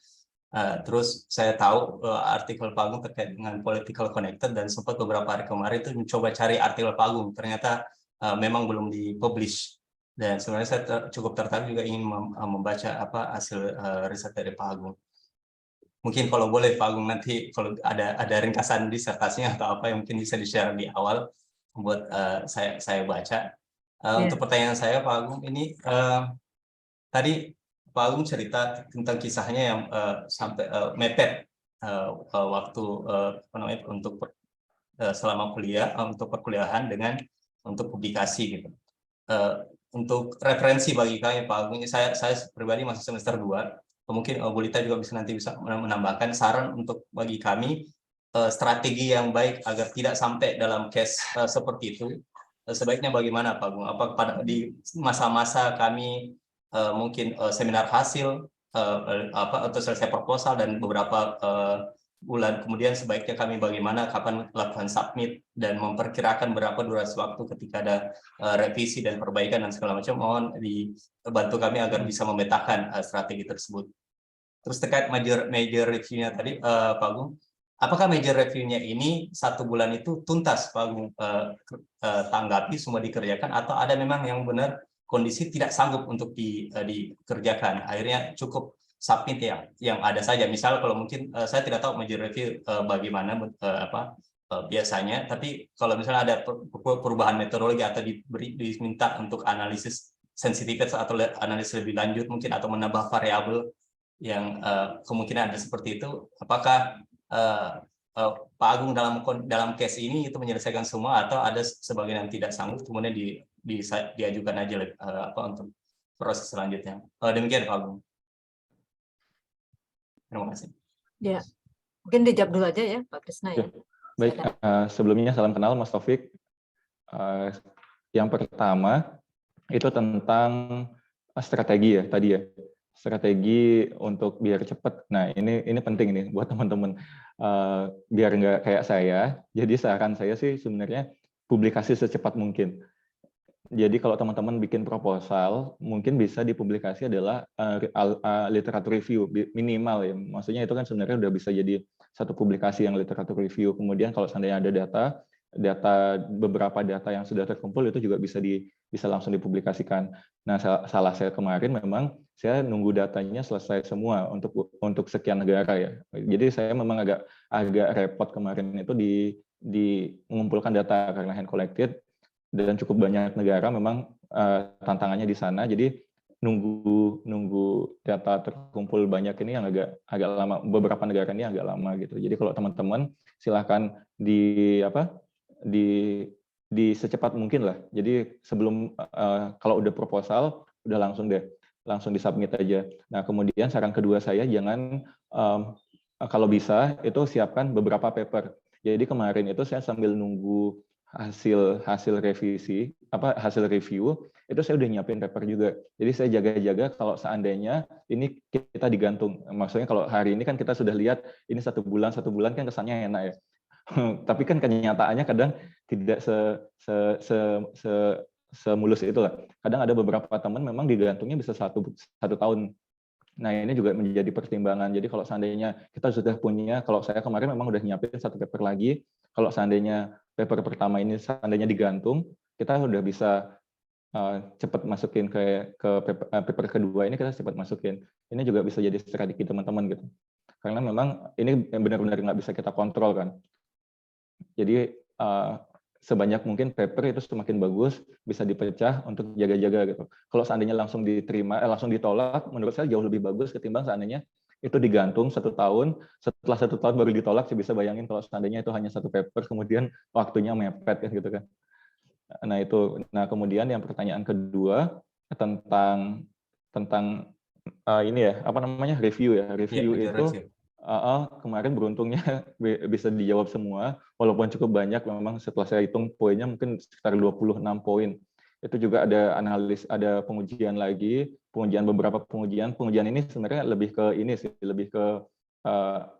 Terus saya tahu artikel Pak Agung terkait dengan political connected, dan sempat beberapa hari kemarin itu mencoba cari artikel Pak Agung, ternyata memang belum dipublish. Dan sebenarnya saya cukup tertarik juga ingin membaca hasil riset dari Pak Agung. Mungkin kalau boleh Pak Agung nanti kalau ada ringkasan disertasinya atau apa yang mungkin bisa di-share di awal buat saya baca. Untuk pertanyaan saya Pak Agung, ini tadi Pak Agung cerita tentang kisahnya yang sampai mepet waktu selama kuliah, untuk perkuliahan dengan untuk publikasi gitu. Untuk referensi bagi kami Pak Agung, saya pribadi masih semester 2, mungkin Bu Lita juga nanti bisa menambahkan saran untuk bagi kami strategi yang baik agar tidak sampai dalam case seperti itu. Sebaiknya bagaimana Pak Agung? Apa di masa-masa kami mungkin seminar hasil atau selesai proposal dan beberapa bulan kemudian sebaiknya kami bagaimana, kapan melakukan submit dan memperkirakan berapa durasi waktu ketika ada revisi dan perbaikan dan segala macam. Mohon dibantu kami agar bisa memetakan strategi tersebut. Terus terkait major review-nya tadi Pak Agung, apakah major review-nya ini 1 bulan itu tuntas Pak Agung tanggapi semua dikerjakan, atau ada memang yang benar kondisi tidak sanggup untuk dikerjakan, akhirnya cukup submit yang ada saja. Misal kalau mungkin saya tidak tahu major review bagaimana biasanya, tapi kalau misalnya ada perubahan metodologi atau diminta untuk analisis sensitivitas atau analisis lebih lanjut mungkin, atau menambah variabel yang kemungkinan ada seperti itu, apakah Pak Agung dalam case ini itu menyelesaikan semua, atau ada sebagian yang tidak sanggup kemudian diajukan aja untuk proses selanjutnya? Demikian Pak Agung. Terima kasih. Ya, mungkin dijawab dulu aja ya Pak Krisna ya. Baik, sebelumnya salam kenal Mas Taufik. Yang pertama itu tentang strategi ya tadi ya. Strategi untuk biar cepat. Nah, ini penting nih buat teman-teman. Biar nggak kayak saya. Jadi saran saya sih sebenarnya publikasi secepat mungkin. Jadi kalau teman-teman bikin proposal, mungkin bisa dipublikasi adalah literatur review minimal ya. Maksudnya itu kan sebenarnya udah bisa jadi satu publikasi yang literatur review. Kemudian kalau seandainya ada data, beberapa data yang sudah terkumpul itu juga bisa langsung dipublikasikan. Nah, salah saya kemarin memang saya nunggu datanya selesai semua untuk sekian negara ya. Jadi saya memang agak repot kemarin itu di mengumpulkan data karena hand collected dan cukup banyak negara memang tantangannya di sana. Jadi nunggu data terkumpul banyak ini yang agak lama. Beberapa negara ini agak lama gitu. Jadi kalau teman-teman silakan di secepat mungkin lah. Jadi sebelum kalau udah proposal udah langsung disubmit aja. Nah, kemudian saran kedua saya jangan kalau bisa itu siapkan beberapa paper. Jadi kemarin itu saya sambil nunggu hasil revisi, hasil review, itu saya udah nyiapin paper juga. Jadi saya jaga-jaga kalau seandainya ini kita digantung. Maksudnya kalau hari ini kan kita sudah lihat ini satu bulan kan kesannya enak ya. Tapi kan kenyataannya kadang tidak semulus itu lah. Kadang ada beberapa teman memang digantungnya bisa satu tahun. Nah, ini juga menjadi pertimbangan. Jadi kalau seandainya kita sudah punya, kalau saya kemarin memang udah nyiapin satu paper lagi, kalau seandainya paper pertama ini seandainya digantung, kita udah bisa cepat masukin ke paper kedua ini kita cepat masukin. Ini juga bisa jadi strategi teman-teman gitu. Karena memang ini benar-benar nggak bisa kita kontrol kan. Jadi sebanyak mungkin paper itu semakin bagus, bisa dipecah untuk jaga-jaga gitu. Kalau seandainya langsung diterima, langsung ditolak, menurut saya jauh lebih bagus ketimbang seandainya itu digantung 1 tahun, setelah 1 tahun baru ditolak, saya bisa bayangin kalau seandainya itu hanya satu paper, kemudian waktunya mepet kan gitu kan. Nah kemudian yang pertanyaan kedua tentang ini ya, review ya, review ya, itu kemarin beruntungnya bisa dijawab semua, walaupun cukup banyak memang setelah saya hitung poinnya mungkin sekitar 26 poin. Itu juga ada ada pengujian lagi, beberapa pengujian ini sebenarnya lebih ke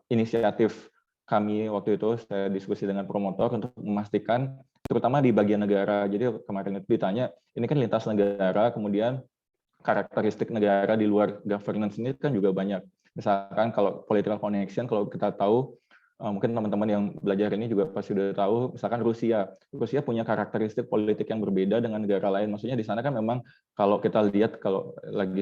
inisiatif kami waktu itu, saya diskusi dengan promotor untuk memastikan, terutama di bagian negara. Jadi kemarin itu ditanya, ini kan lintas negara, kemudian karakteristik negara di luar governance ini kan juga banyak. Misalkan kalau political connection, kalau kita tahu, mungkin teman-teman yang belajar ini juga pasti sudah tahu, misalkan Rusia punya karakteristik politik yang berbeda dengan negara lain. Maksudnya di sana kan memang kalau kita lihat, kalau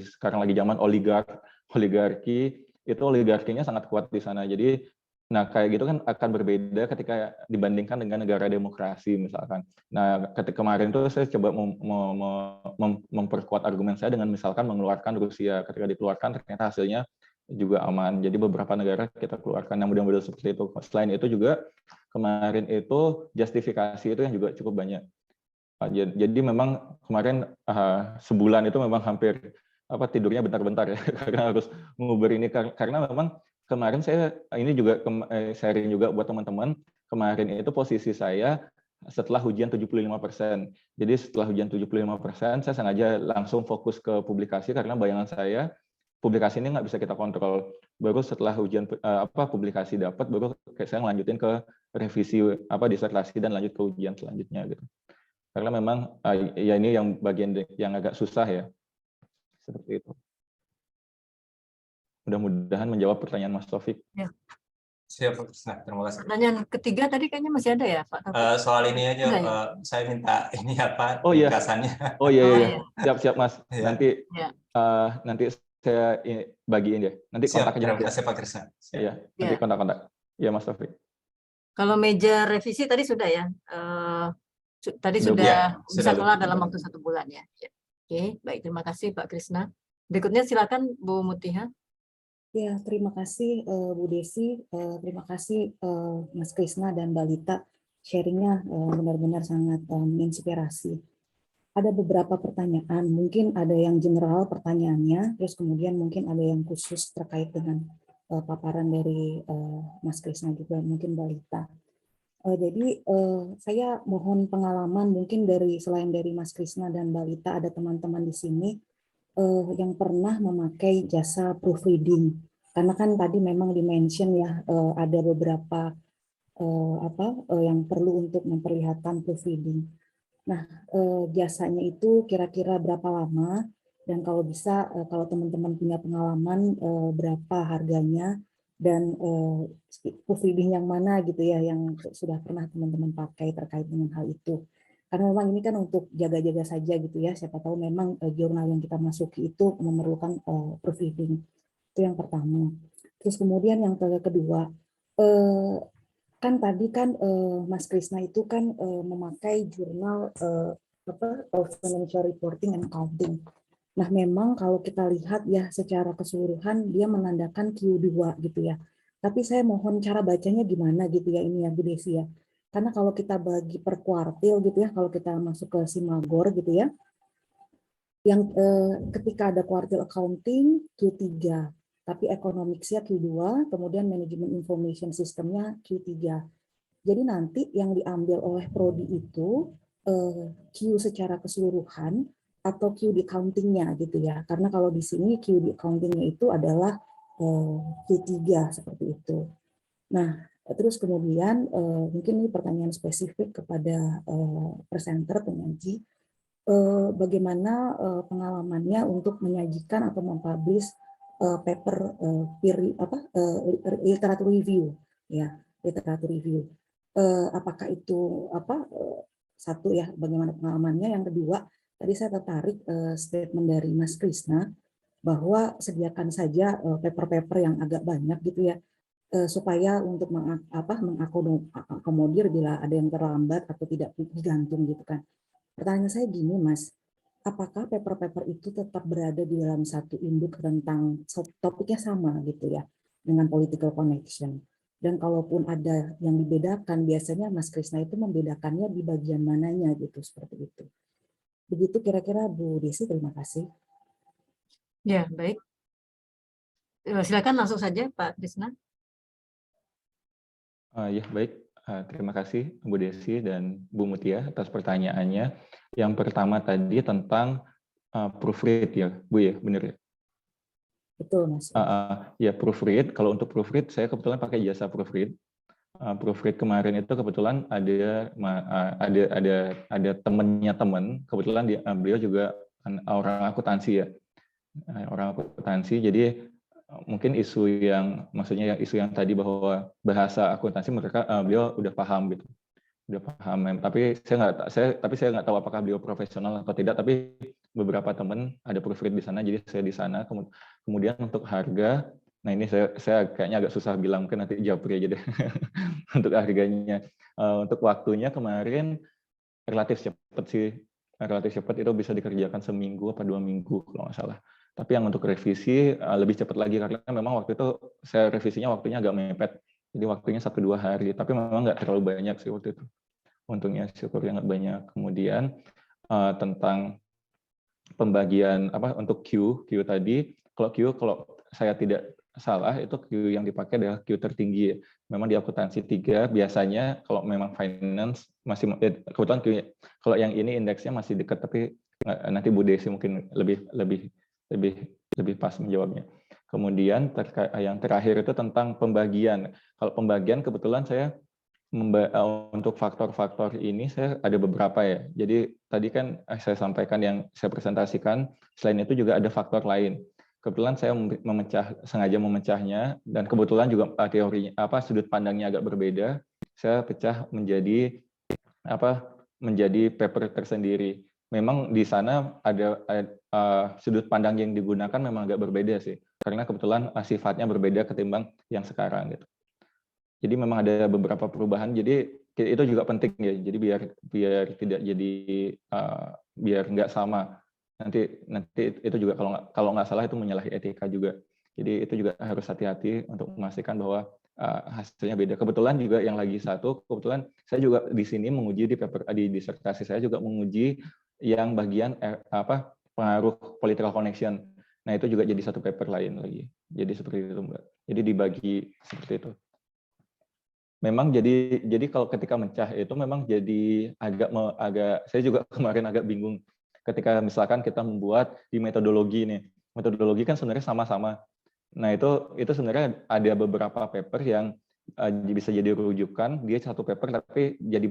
sekarang lagi zaman oligarki, itu oligarkinya sangat kuat di sana. Jadi, nah kayak gitu kan akan berbeda ketika dibandingkan dengan negara demokrasi misalkan. Nah, ketika kemarin tuh saya coba memperkuat argumen saya dengan misalkan mengeluarkan Rusia. Ketika dikeluarkan ternyata hasilnya juga aman. Jadi beberapa negara kita keluarkan yang model-model seperti itu. Selain itu juga kemarin itu justifikasi itu yang juga cukup banyak. Jadi memang kemarin sebulan itu memang hampir tidurnya bentar-bentar ya karena harus nguber ini karena memang kemarin saya ini juga sharing juga buat teman-teman. Kemarin itu posisi saya setelah ujian 75%. Jadi setelah ujian 75%, saya sengaja langsung fokus ke publikasi karena bayangan saya publikasi ini nggak bisa kita kontrol. Baru setelah ujian publikasi dapat, baru saya ngelanjutin ke revisi disertasi dan lanjut ke ujian selanjutnya gitu. Karena memang ya ini yang bagian yang agak susah ya. Seperti itu. Mudah-mudahan menjawab pertanyaan Mas Taufik. Ya. Siap, nah, terima kasih. Pertanyaan ketiga tadi kayaknya masih ada ya, Pak Taufik? Soal ini aja, ya? saya minta ini ringkasannya. Oh iya. Siap Mas. Ya. Nanti saya bagiin ya. Nanti kontak aja. Terima kasih Pak Krisna. Iya, nanti kontak. Ya Mas Taufik. Kalau meja revisi tadi sudah ya. Tadi sudah bisa kelar dalam waktu 1 bulan ya. Oke, baik, terima kasih Pak Krisna. Berikutnya silakan Bu Mutiha. Ya, terima kasih Bu Desi, terima kasih Mas Krisna dan Mbak Lita. Sharingnya benar-benar sangat menginspirasi. Ada beberapa pertanyaan, mungkin ada yang general pertanyaannya, terus kemudian mungkin ada yang khusus terkait dengan paparan dari Mas Krisna juga, mungkin Mbak Lita. Jadi saya mohon pengalaman mungkin selain dari Mas Krisna dan Mbak Lita, ada teman-teman di sini yang pernah memakai jasa proofreading, karena kan tadi memang di-mention ya ada beberapa yang perlu untuk memperlihatkan proofreading. Nah, jasanya itu kira-kira berapa lama, dan kalau bisa kalau teman-teman punya pengalaman berapa harganya, dan proofreading yang mana gitu ya yang sudah pernah teman-teman pakai terkait dengan hal itu. Karena memang ini kan untuk jaga-jaga saja gitu ya, siapa tahu memang jurnal yang kita masuki itu memerlukan proofreading. Itu yang pertama. Terus kemudian yang kedua, kan tadi kan Mas Krisna itu kan memakai jurnal Financial Reporting and Accounting. Nah, memang kalau kita lihat ya secara keseluruhan dia menandakan Q2 gitu ya. Tapi saya mohon cara bacanya gimana gitu ya ini ya Bu Desi ya. Karena kalau kita bagi per kuartil gitu ya, kalau kita masuk ke Simagor gitu ya, yang ketika ada kuartil accounting Q3, tapi economics-nya Q2, kemudian management information system-nya Q3. Jadi nanti yang diambil oleh prodi itu Q secara keseluruhan atau Q di accounting-nya gitu ya. Karena kalau di sini Q di accounting-nya itu adalah Q3 seperti itu. Nah, terus kemudian mungkin ini pertanyaan spesifik kepada presenter penyaji, bagaimana pengalamannya untuk menyajikan atau mempublish paper literatur review ya, literatur review. Apakah itu satu ya bagaimana pengalamannya, yang kedua tadi saya tertarik statement dari Mas Krisna bahwa sediakan saja paper-paper yang agak banyak gitu ya, supaya untuk mengakomodir bila ada yang terlambat atau tidak digantung gitu kan. Pertanyaan saya gini Mas, apakah paper-paper itu tetap berada di dalam satu induk tentang topiknya sama gitu ya dengan political connection? Dan kalaupun ada yang dibedakan, biasanya Mas Krisna itu membedakannya di bagian mananya gitu, seperti itu. Begitu kira-kira Bu Desi, terima kasih. Ya, baik. Silakan langsung saja Pak Krisna. Ya, baik. Terima kasih Bu Desi dan Bu Mutia atas pertanyaannya. Yang pertama tadi tentang proofread ya, Bu ya, benar ya? Betul Mas. Ya, proofread. Kalau untuk proofread, saya kebetulan pakai jasa proofread. Proofread kemarin itu kebetulan ada temannya teman. Kebetulan beliau juga orang akuntansi ya, orang akuntansi. Jadi mungkin isu yang tadi bahwa bahasa akuntansi mereka beliau udah paham gitu, udah paham. Tapi saya nggak tahu apakah beliau profesional atau tidak. Tapi beberapa teman ada proofread di sana, jadi saya di sana. Kemudian untuk harga, nah ini saya kayaknya agak susah bilang, mungkin nanti Japri aja deh. Untuk harganya, untuk waktunya kemarin relatif cepat sih, relatif cepat, itu bisa dikerjakan seminggu apa 2 minggu kalau nggak salah. Tapi yang untuk revisi lebih cepat lagi, karena memang waktu itu saya revisinya waktunya agak mepet, jadi waktunya 1-2 hari. Tapi memang nggak terlalu banyak sih waktu itu. Untungnya syukurnya nggak banyak. Kemudian tentang pembagian untuk Q tadi, kalau saya tidak salah itu Q yang dipakai adalah Q tertinggi. Memang di akuntansi 3 biasanya kalau memang finance masih kebetulan kalau yang ini indeksnya masih dekat, tapi nanti Bu Desi mungkin lebih pas menjawabnya. Kemudian yang terakhir itu tentang pembagian. Kalau pembagian kebetulan saya untuk faktor-faktor ini saya ada beberapa ya. Jadi tadi kan saya sampaikan yang saya presentasikan, selain itu juga ada faktor lain. Kebetulan saya sengaja memecahnya, dan kebetulan juga teorinya sudut pandangnya agak berbeda. Saya pecah menjadi paper tersendiri. Memang di sana ada sudut pandang yang digunakan memang agak berbeda sih, karena kebetulan sifatnya berbeda ketimbang yang sekarang gitu. Jadi memang ada beberapa perubahan. Jadi itu juga penting ya. Jadi biar tidak jadi biar nggak sama. Nanti itu juga kalau nggak salah itu menyalahi etika juga. Jadi itu juga harus hati-hati untuk memastikan bahwa hasilnya beda. Kebetulan juga yang lagi satu, kebetulan saya juga di sini menguji di disertasi saya juga menguji yang bagian pengaruh political connection. Nah itu juga jadi satu paper lain lagi. Jadi seperti itu Mbak. Jadi dibagi seperti itu. Memang jadi kalau ketika mencah itu memang jadi agak saya juga kemarin agak bingung ketika misalkan kita membuat di metodologi nih. Metodologi kan sebenarnya sama-sama. Nah, itu sebenarnya ada beberapa paper yang bisa jadi rujukan, dia satu paper tapi jadi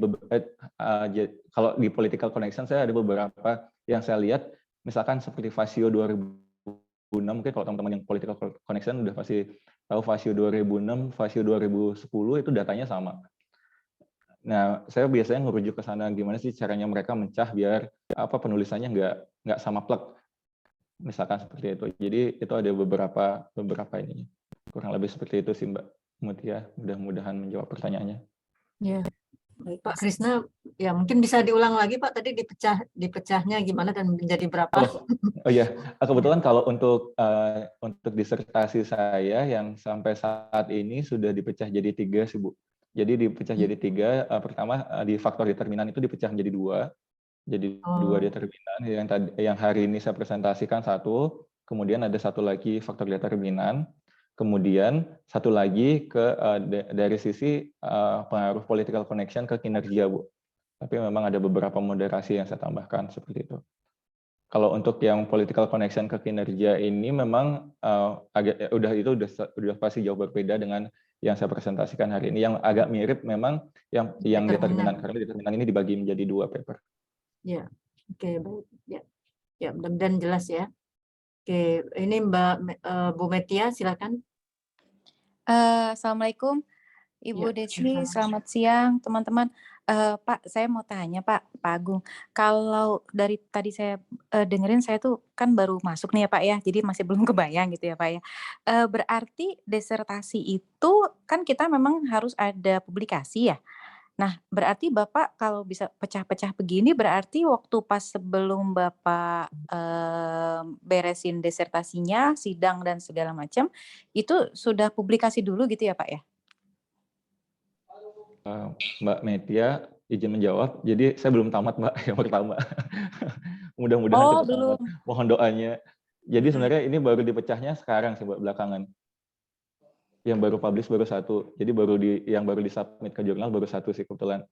kalau di political connection saya ada beberapa yang saya lihat, misalkan seperti Vasio 2006, mungkin kalau teman-teman yang political connection udah pasti tahu Vasio 2006, Vasio 2010 itu datanya sama. Nah, saya biasanya ngerujuk ke sana gimana sih caranya mereka mencah biar penulisannya nggak sama plek. Misalkan seperti itu. Jadi itu ada beberapa ininya. Kurang lebih seperti itu sih Mbak Mutia. Mudah-mudahan menjawab pertanyaannya. Ya, baik Pak Krisna, ya mungkin bisa diulang lagi Pak, tadi dipecahnya gimana dan menjadi berapa? Oh iya, kebetulan kalau untuk disertasi saya yang sampai saat ini sudah dipecah jadi 3 sih Bu. Jadi dipecah jadi 3. Pertama di faktor determinan itu dipecah menjadi 2. Jadi 2 determinan yang hari ini saya presentasikan 1, kemudian ada 1 lagi faktor determinan. Kemudian 1 lagi dari sisi pengaruh political connection ke kinerja, Bu. Tapi memang ada beberapa moderasi yang saya tambahkan seperti itu. Kalau untuk yang political connection ke kinerja ini memang udah pasti jauh berbeda dengan yang saya presentasikan hari ini. Yang agak mirip memang yang determinan, karena determinan ini dibagi menjadi 2 paper. Ya, oke, baik. Ya, mudah-mudahan jelas ya. Oke, ini Bu Metia, silakan. Assalamualaikum Ibu Desi, selamat siang teman-teman. Pak, saya mau tanya Pak Agung, kalau dari tadi saya dengerin, saya tuh kan baru masuk nih ya Pak ya, jadi masih belum kebayang gitu ya Pak ya. Berarti disertasi itu kan kita memang harus ada publikasi ya. Nah, berarti Bapak kalau bisa pecah-pecah begini, berarti waktu pas sebelum Bapak beresin disertasinya, sidang dan segala macam, itu sudah publikasi dulu gitu ya Pak ya? Mbak Metia, izin menjawab. Jadi saya belum tamat Mbak, yang pertama. Mudah-mudahan cepat tamat. Mohon doanya. Jadi sebenarnya ini baru dipecahnya sekarang sih Mbak, belakangan. Yang baru publish baru 1. Jadi yang baru disubmit ke jurnal baru 1 sih kebetulan.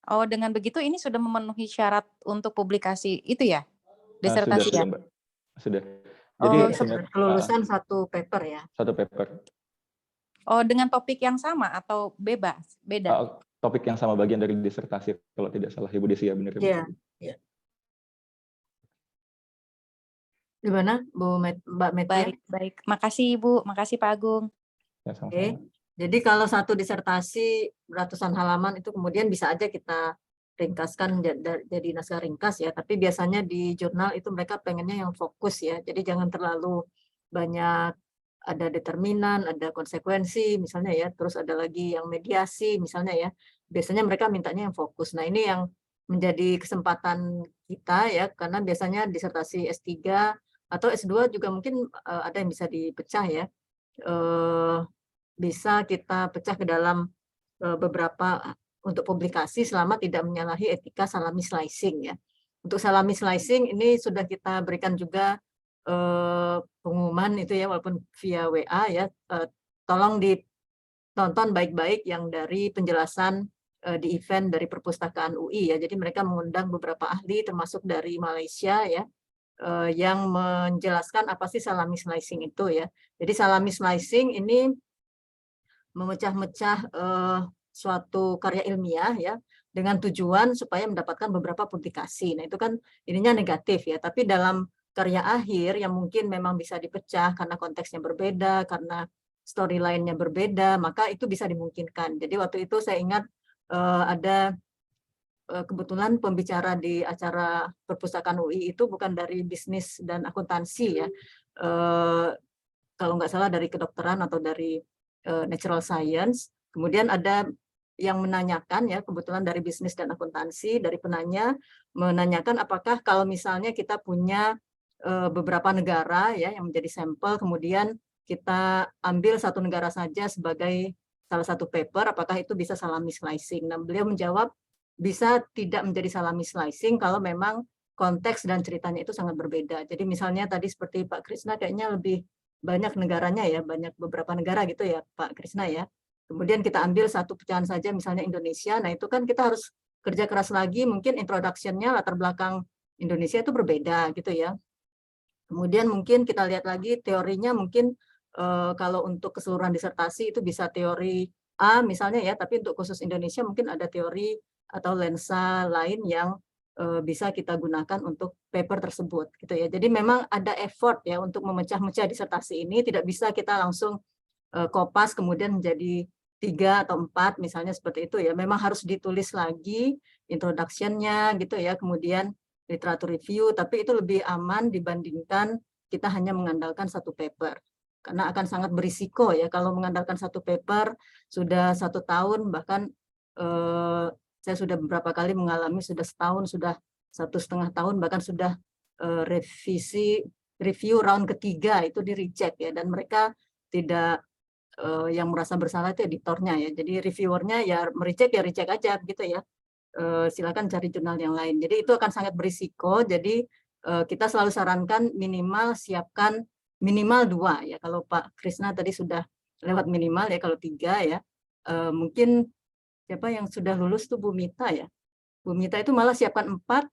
Oh, dengan begitu ini sudah memenuhi syarat untuk publikasi itu ya? Disertasi sudah, ya? Mbak. Sudah. Jadi kelulusan 1 paper ya? 1 paper. Oh, dengan topik yang sama atau bebas? Beda? Topik yang sama, bagian dari disertasi kalau tidak salah Ibu Desi ya, benar. Iya. Gimana Mbak Metia? Baik. Makasih Ibu, makasih Pak Agung. Ya, sama-sama. Oke. Jadi kalau 1 disertasi ratusan halaman itu kemudian bisa aja kita ringkaskan jadi naskah ringkas ya, tapi biasanya di jurnal itu mereka pengennya yang fokus ya, jadi jangan terlalu banyak, ada determinan, ada konsekuensi misalnya ya, terus ada lagi yang mediasi misalnya ya, biasanya mereka mintanya yang fokus. Nah ini yang menjadi kesempatan kita ya, karena biasanya disertasi S3 atau S2 juga mungkin ada yang bisa dipecah ya, bisa kita pecah ke dalam beberapa untuk publikasi selama tidak menyalahi etika salami slicing ya. Untuk salami slicing ini sudah kita berikan juga pengumuman itu ya, walaupun via WA ya, tolong ditonton baik-baik yang dari penjelasan di event dari Perpustakaan UI ya. Jadi mereka mengundang beberapa ahli termasuk dari Malaysia ya, yang menjelaskan apa sih salami slicing itu ya. Jadi salami slicing ini memecah-mecah suatu karya ilmiah ya dengan tujuan supaya mendapatkan beberapa publikasi. Nah, itu kan ininya negatif ya, tapi dalam karya akhir yang mungkin memang bisa dipecah karena konteksnya berbeda, karena storyline-nya berbeda, maka itu bisa dimungkinkan. Jadi waktu itu saya ingat ada kebetulan pembicara di acara Perpustakaan UI itu bukan dari bisnis dan akuntansi ya, kalau nggak salah dari kedokteran atau dari natural science. Kemudian ada yang menanyakan ya, kebetulan dari bisnis dan akuntansi, dari penanya menanyakan apakah kalau misalnya kita punya beberapa negara ya yang menjadi sampel, kemudian kita ambil 1 negara saja sebagai salah satu paper, apakah itu bisa salami slicing? Nah, beliau menjawab bisa tidak menjadi salami slicing kalau memang konteks dan ceritanya itu sangat berbeda. Jadi misalnya tadi seperti Pak Krisna kayaknya lebih banyak negaranya ya, banyak beberapa negara gitu ya Pak Krisna ya. Kemudian kita ambil 1 pecahan saja misalnya Indonesia, nah itu kan kita harus kerja keras lagi, mungkin introduction-nya latar belakang Indonesia itu berbeda gitu ya. Kemudian mungkin kita lihat lagi teorinya mungkin kalau untuk keseluruhan disertasi itu bisa teori A misalnya ya, tapi untuk khusus Indonesia mungkin ada teori atau lensa lain yang bisa kita gunakan untuk paper tersebut gitu ya. Jadi memang ada effort ya untuk memecah-mecah disertasi ini, tidak bisa kita langsung kopas kemudian menjadi 3 atau 4 misalnya seperti itu ya. Memang harus ditulis lagi introduction-nya gitu ya, kemudian literatur review, tapi itu lebih aman dibandingkan kita hanya mengandalkan satu paper. Karena akan sangat berisiko ya kalau mengandalkan satu paper sudah 1 tahun, bahkan saya sudah beberapa kali mengalami sudah setahun, sudah 1,5 tahun, bahkan sudah review round ketiga itu di reject ya, dan mereka tidak yang merasa bersalah itu editornya ya. Jadi reviewernya ya mereject ya reject aja gitu ya. Silakan cari jurnal yang lain. Jadi itu akan sangat berisiko. Jadi kita selalu sarankan minimal siapkan minimal 2 ya. Kalau Pak Krisna tadi sudah lewat minimal ya, kalau 3 ya. Mungkin siapa yang sudah lulus tuh Bu Mita ya. Bu Mita itu malah siapkan 4,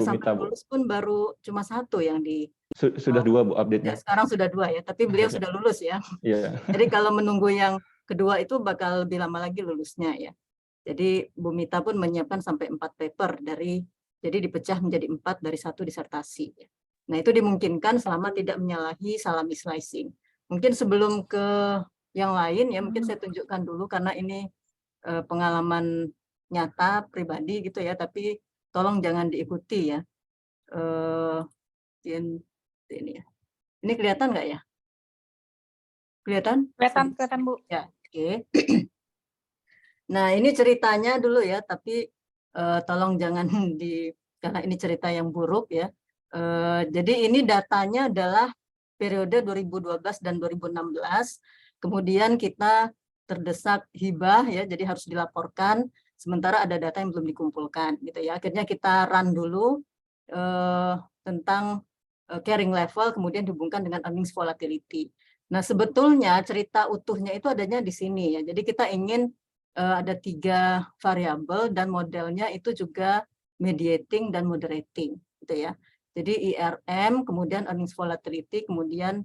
sampai Mita, Bu. lulus pun baru cuma 1 yang di Sudah 2 Bu ya, update-nya. sekarang sudah 2 ya, tapi beliau sudah lulus ya. Iya. Jadi kalau menunggu yang kedua itu bakal lebih lama lagi lulusnya ya. Jadi Bu Mita pun menyiapkan sampai 4 paper jadi dipecah menjadi 4 dari 1 disertasi. Nah itu dimungkinkan selama tidak menyalahi salami slicing. Mungkin sebelum ke yang lain ya, mungkin saya tunjukkan dulu karena ini pengalaman nyata pribadi gitu ya, tapi tolong jangan diikuti ya. Ini ya. Ini kelihatan nggak ya? Kelihatan? Kelihatan Bu. Ya, oke. Nah, ini ceritanya dulu ya, tapi tolong jangan karena ini cerita yang buruk ya. Jadi ini datanya adalah periode 2012 dan 2016. Kemudian kita terdesak hibah ya, jadi harus dilaporkan. Sementara ada data yang belum dikumpulkan gitu ya. Akhirnya kita run dulu tentang carrying level, kemudian dihubungkan dengan earnings volatility. Nah, sebetulnya cerita utuhnya itu adanya di sini ya. Jadi kita ingin ada 3 variabel dan modelnya itu juga mediating dan moderating gitu ya. Jadi IRM, kemudian earnings volatility, kemudian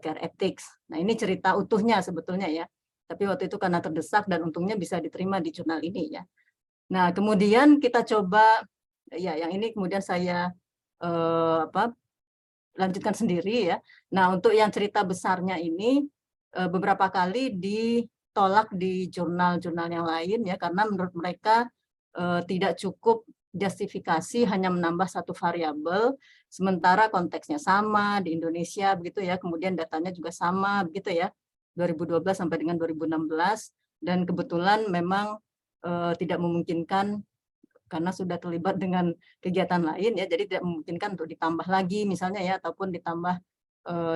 care ethics. Nah, ini cerita utuhnya sebetulnya ya. Tapi waktu itu karena terdesak dan untungnya bisa diterima di jurnal ini ya. Nah, kemudian kita coba ya yang ini kemudian saya lanjutkan sendiri ya. Nah, untuk yang cerita besarnya ini beberapa kali ditolak di jurnal-jurnal yang lain ya, karena menurut mereka tidak cukup justifikasi hanya menambah 1 variabel, sementara konteksnya sama di Indonesia begitu ya, kemudian datanya juga sama begitu ya, 2012 sampai dengan 2016, dan kebetulan memang tidak memungkinkan karena sudah terlibat dengan kegiatan lain ya, jadi tidak memungkinkan untuk ditambah lagi misalnya ya, ataupun ditambah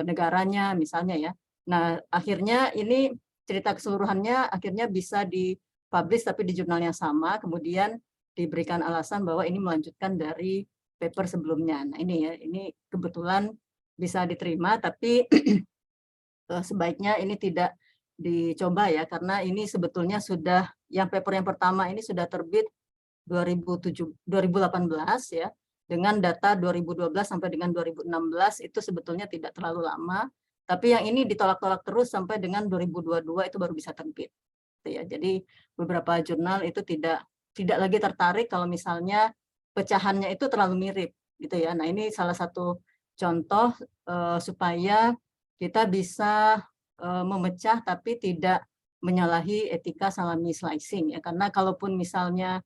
negaranya misalnya ya. Nah, akhirnya ini cerita keseluruhannya akhirnya bisa dipublish tapi di jurnal yang sama, kemudian diberikan alasan bahwa ini melanjutkan dari paper sebelumnya. Nah, ini ya, ini kebetulan bisa diterima, tapi sebaiknya ini tidak dicoba ya, karena ini sebetulnya sudah, yang paper yang pertama ini sudah terbit 2018 ya, dengan data 2012 sampai dengan 2016 itu sebetulnya tidak terlalu lama, tapi yang ini ditolak-tolak terus sampai dengan 2022 itu baru bisa terbit. Ya, jadi beberapa jurnal itu tidak lagi tertarik kalau misalnya pecahannya itu terlalu mirip gitu ya. Nah, ini salah satu contoh supaya kita bisa memecah tapi tidak menyalahi etika salami slicing ya, karena kalaupun misalnya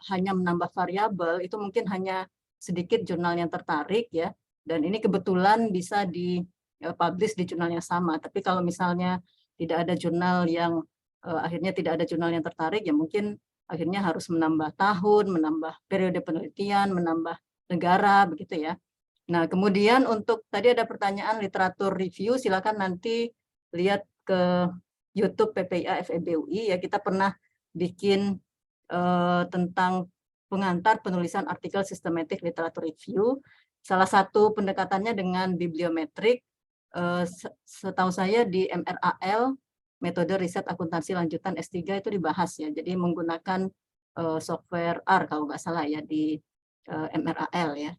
hanya menambah variabel itu mungkin hanya sedikit jurnal yang tertarik ya, dan ini kebetulan bisa dipublish di jurnal yang sama. Tapi kalau misalnya tidak ada jurnal yang akhirnya tidak ada jurnal yang tertarik ya, mungkin akhirnya harus menambah tahun, menambah periode penelitian, menambah negara begitu ya. Nah, kemudian untuk tadi ada pertanyaan literatur review, silakan nanti lihat ke YouTube PPIA FEB UI ya, kita pernah bikin tentang pengantar penulisan artikel sistematik literatur review. Salah satu pendekatannya dengan bibliometrik, setahu saya di MRAL, metode riset akuntansi lanjutan S3 itu dibahas ya, jadi menggunakan software R kalau nggak salah ya di MRAL ya.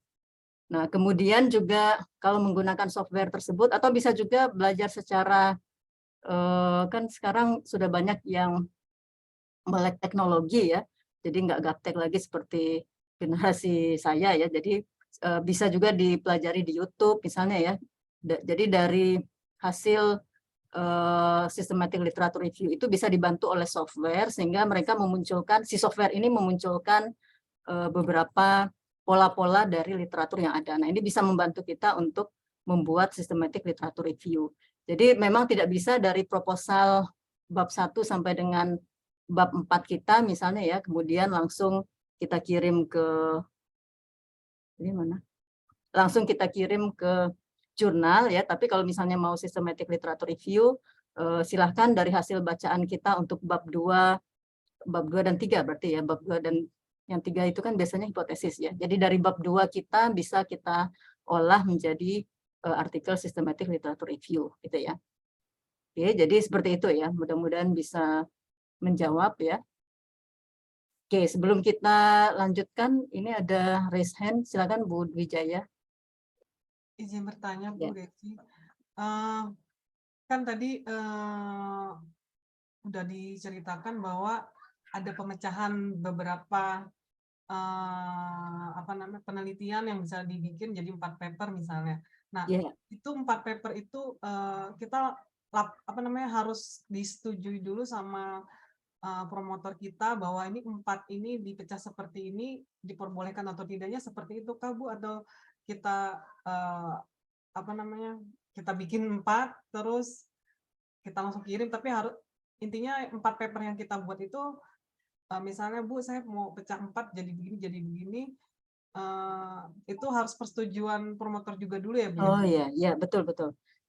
Nah, kemudian juga kalau menggunakan software tersebut, atau bisa juga belajar secara, kan sekarang sudah banyak yang melek teknologi ya, jadi nggak gaptek lagi seperti generasi saya ya. Jadi bisa juga dipelajari di YouTube misalnya ya. Jadi dari hasil systematic literature review itu bisa dibantu oleh software sehingga mereka memunculkan, si software ini memunculkan beberapa pola-pola dari literatur yang ada. Nah, ini bisa membantu kita untuk membuat systematic literature review. Jadi memang tidak bisa dari proposal bab 1 sampai dengan bab 4 kita misalnya ya, kemudian langsung kita kirim ke ini mana? Langsung kita kirim ke jurnal ya, tapi kalau misalnya mau systematic literature review, silahkan dari hasil bacaan kita untuk bab 2 dan 3 berarti ya, bab 2 dan yang 3 itu kan biasanya hipotesis ya. Jadi dari bab 2 kita bisa kita olah menjadi artikel systematic literature review gitu ya. Oke, jadi seperti itu ya, mudah-mudahan bisa menjawab ya. Oke, sebelum kita lanjutkan, ini ada raise hand, silakan Bu Wijaya. Izin bertanya Ya. Bu Desi, kan tadi udah diceritakan bahwa ada pemecahan beberapa penelitian yang bisa dibikin jadi 4 paper misalnya. Nah, Ya. itu 4 paper itu kita harus disetujui dulu sama promotor kita bahwa ini 4 ini dipecah seperti ini, diperbolehkan atau tidaknya seperti itu kah Bu, atau kita kita bikin 4 terus kita langsung kirim, tapi harus intinya 4 paper yang kita buat itu misalnya Bu, saya mau pecah 4 jadi begini, itu harus persetujuan promotor juga dulu ya Bu? Oh iya, ya betul.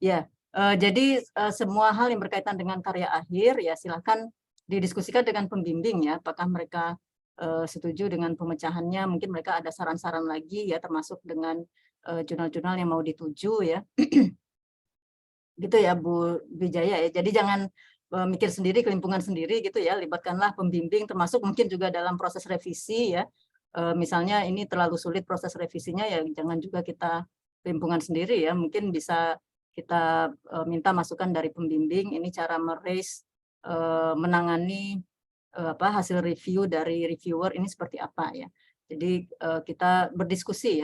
Ya, jadi semua hal yang berkaitan dengan karya akhir ya silakan didiskusikan dengan pembimbing ya, apakah mereka setuju dengan pemecahannya, mungkin mereka ada saran-saran lagi ya, termasuk dengan jurnal-jurnal yang mau dituju ya. Gitu ya Bu Wijaya ya. Jadi jangan mikir sendiri, kelimpungan sendiri gitu ya, libatkanlah pembimbing, termasuk mungkin juga dalam proses revisi ya. Misalnya ini terlalu sulit proses revisinya ya, jangan juga kita kelimpungan sendiri ya, mungkin bisa kita minta masukan dari pembimbing, ini cara menangani hasil review dari reviewer ini seperti apa ya. Jadi kita berdiskusi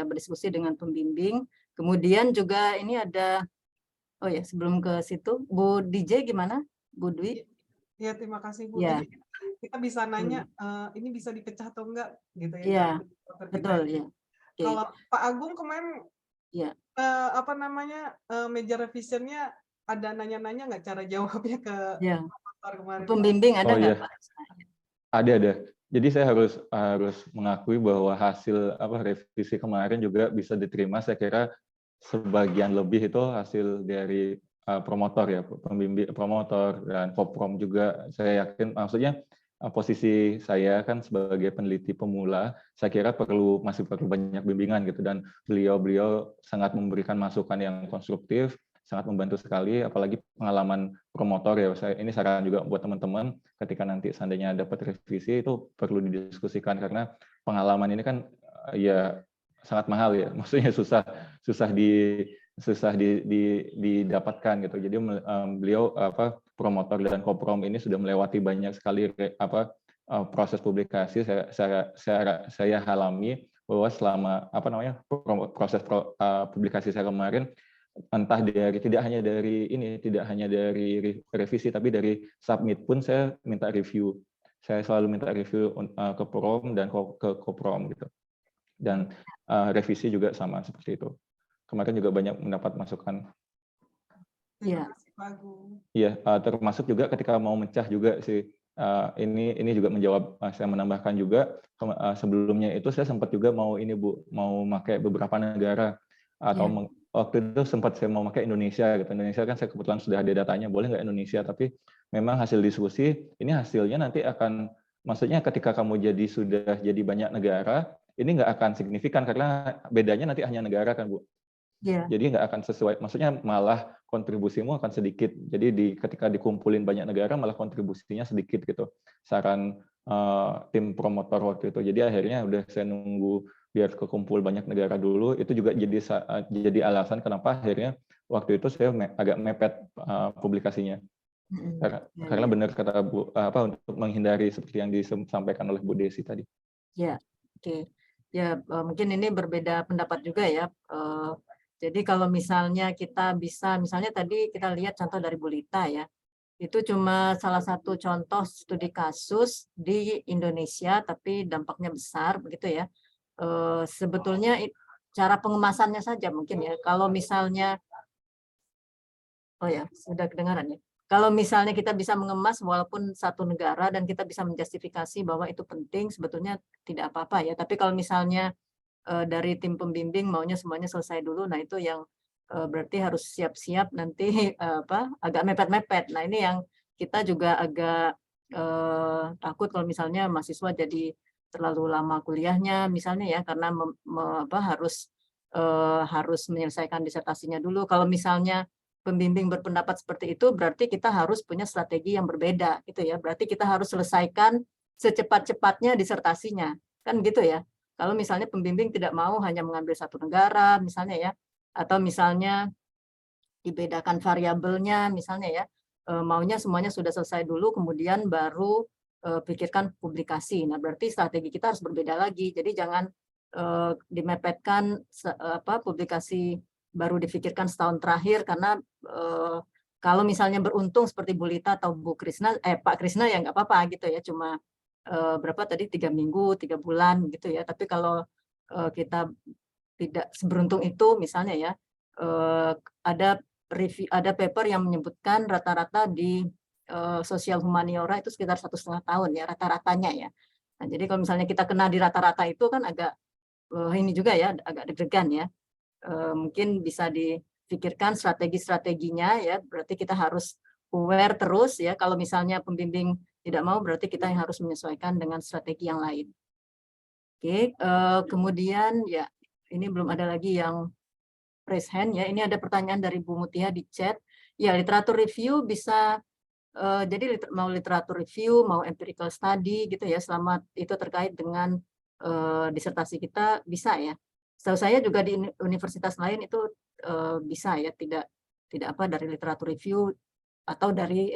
dengan pembimbing. Kemudian juga ini ada, oh ya sebelum ke situ, Bu DJ gimana? Bu Dwi? Ya, terima kasih Bu. Ya. Jadi kita bisa nanya, ini bisa dipecah atau enggak gitu ya? Iya, dari betul ya. Okay. Kalau Pak Agung kemarin, ya. Meja revisionnya ada nanya-nanya nggak cara jawabnya ke ya. kemarin? Pembimbing ada nggak Pak? Ada. Jadi saya harus mengakui bahwa hasil revisi kemarin juga bisa diterima. Saya kira sebagian lebih itu hasil dari promotor ya, pembimbing promotor dan Koprom juga. Saya yakin, maksudnya posisi saya kan sebagai peneliti pemula, saya kira masih perlu banyak bimbingan gitu, dan beliau sangat memberikan masukan yang konstruktif, sangat membantu sekali, apalagi pengalaman promotor ya. Ini saran juga buat teman-teman, ketika nanti seandainya dapat revisi itu perlu didiskusikan, karena pengalaman ini kan ya sangat mahal ya, maksudnya susah didapatkan gitu. Jadi beliau promotor dan Koprom ini sudah melewati banyak sekali proses publikasi. Saya alami bahwa selama proses publikasi saya kemarin, entah tidak hanya dari revisi, tapi dari submit pun saya minta review. Saya selalu minta review ke Prom dan ke Koprom gitu. Dan revisi juga sama seperti itu. Kemarin juga banyak mendapat masukan. Iya. Iya, termasuk juga ketika mau mecah juga sih. Ini juga menjawab, saya menambahkan juga sebelumnya itu saya sempat juga mau pakai beberapa negara, atau waktu itu sempat saya mau pakai Indonesia gitu. Indonesia kan saya kebetulan sudah ada datanya, boleh nggak Indonesia, tapi memang hasil diskusi ini hasilnya nanti akan, maksudnya ketika kamu sudah jadi banyak negara, ini nggak akan signifikan karena bedanya nanti hanya negara kan Bu. Yeah. Jadi nggak akan sesuai, maksudnya malah kontribusimu akan sedikit. Jadi ketika dikumpulin banyak negara malah kontribusinya sedikit gitu. Saran tim promotor waktu itu. Jadi akhirnya udah saya nunggu biar kekumpul banyak negara dulu. Itu juga jadi alasan kenapa akhirnya waktu itu saya agak mepet publikasinya. Karena benar kata Bu, untuk menghindari seperti yang disampaikan oleh Bu Desi tadi. Ya, oke. Ya, mungkin ini berbeda pendapat juga ya. Jadi kalau misalnya kita bisa, misalnya tadi kita lihat contoh dari Bu Lita ya, itu cuma salah satu contoh studi kasus di Indonesia, tapi dampaknya besar begitu ya. Sebetulnya cara pengemasannya saja mungkin ya. Kalau misalnya, oh ya, sudah kedengaran ya. Kalau misalnya kita bisa mengemas walaupun satu negara dan kita bisa menjustifikasi bahwa itu penting, sebetulnya tidak apa-apa ya. Tapi kalau misalnya dari tim pembimbing maunya semuanya selesai dulu, nah itu yang berarti harus siap-siap nanti agak mepet-mepet. Nah ini yang kita juga agak takut kalau misalnya mahasiswa jadi terlalu lama kuliahnya misalnya ya, karena harus menyelesaikan disertasinya dulu. Kalau misalnya pembimbing berpendapat seperti itu, berarti kita harus punya strategi yang berbeda gitu ya. Berarti kita harus selesaikan secepat-cepatnya disertasinya, kan gitu ya. Kalau misalnya pembimbing tidak mau hanya mengambil satu negara misalnya ya, atau misalnya dibedakan variabelnya misalnya ya, maunya semuanya sudah selesai dulu kemudian baru pikirkan publikasi. Nah, berarti strategi kita harus berbeda lagi. Jadi jangan dimepetkan publikasi baru difikirkan setahun terakhir, karena kalau misalnya beruntung seperti Bu Lita atau Bu Krisna, Pak Krisna ya nggak apa-apa gitu ya, cuma berapa tadi 3 minggu, 3 bulan gitu ya. Tapi kalau kita tidak seberuntung itu misalnya ya, ada paper yang menyebutkan rata-rata di sosial humaniora itu sekitar 1,5 tahun ya rata-ratanya ya. Nah, jadi kalau misalnya kita kena di rata-rata itu kan agak ini juga ya, agak deg-degan ya. Mungkin bisa dipikirkan strategi-strateginya ya, berarti kita harus aware terus ya. Kalau misalnya pembimbing tidak mau, berarti kita yang harus menyesuaikan dengan strategi yang lain. Oke, kemudian ya ini belum ada lagi yang raise hand ya. Ini ada pertanyaan dari Bu Mutia di chat. Ya, literatur review bisa jadi mau literatur review, mau empirical study gitu ya, selama itu terkait dengan disertasi kita bisa ya. Setahu saya juga di universitas lain itu bisa ya, tidak dari literatur review atau dari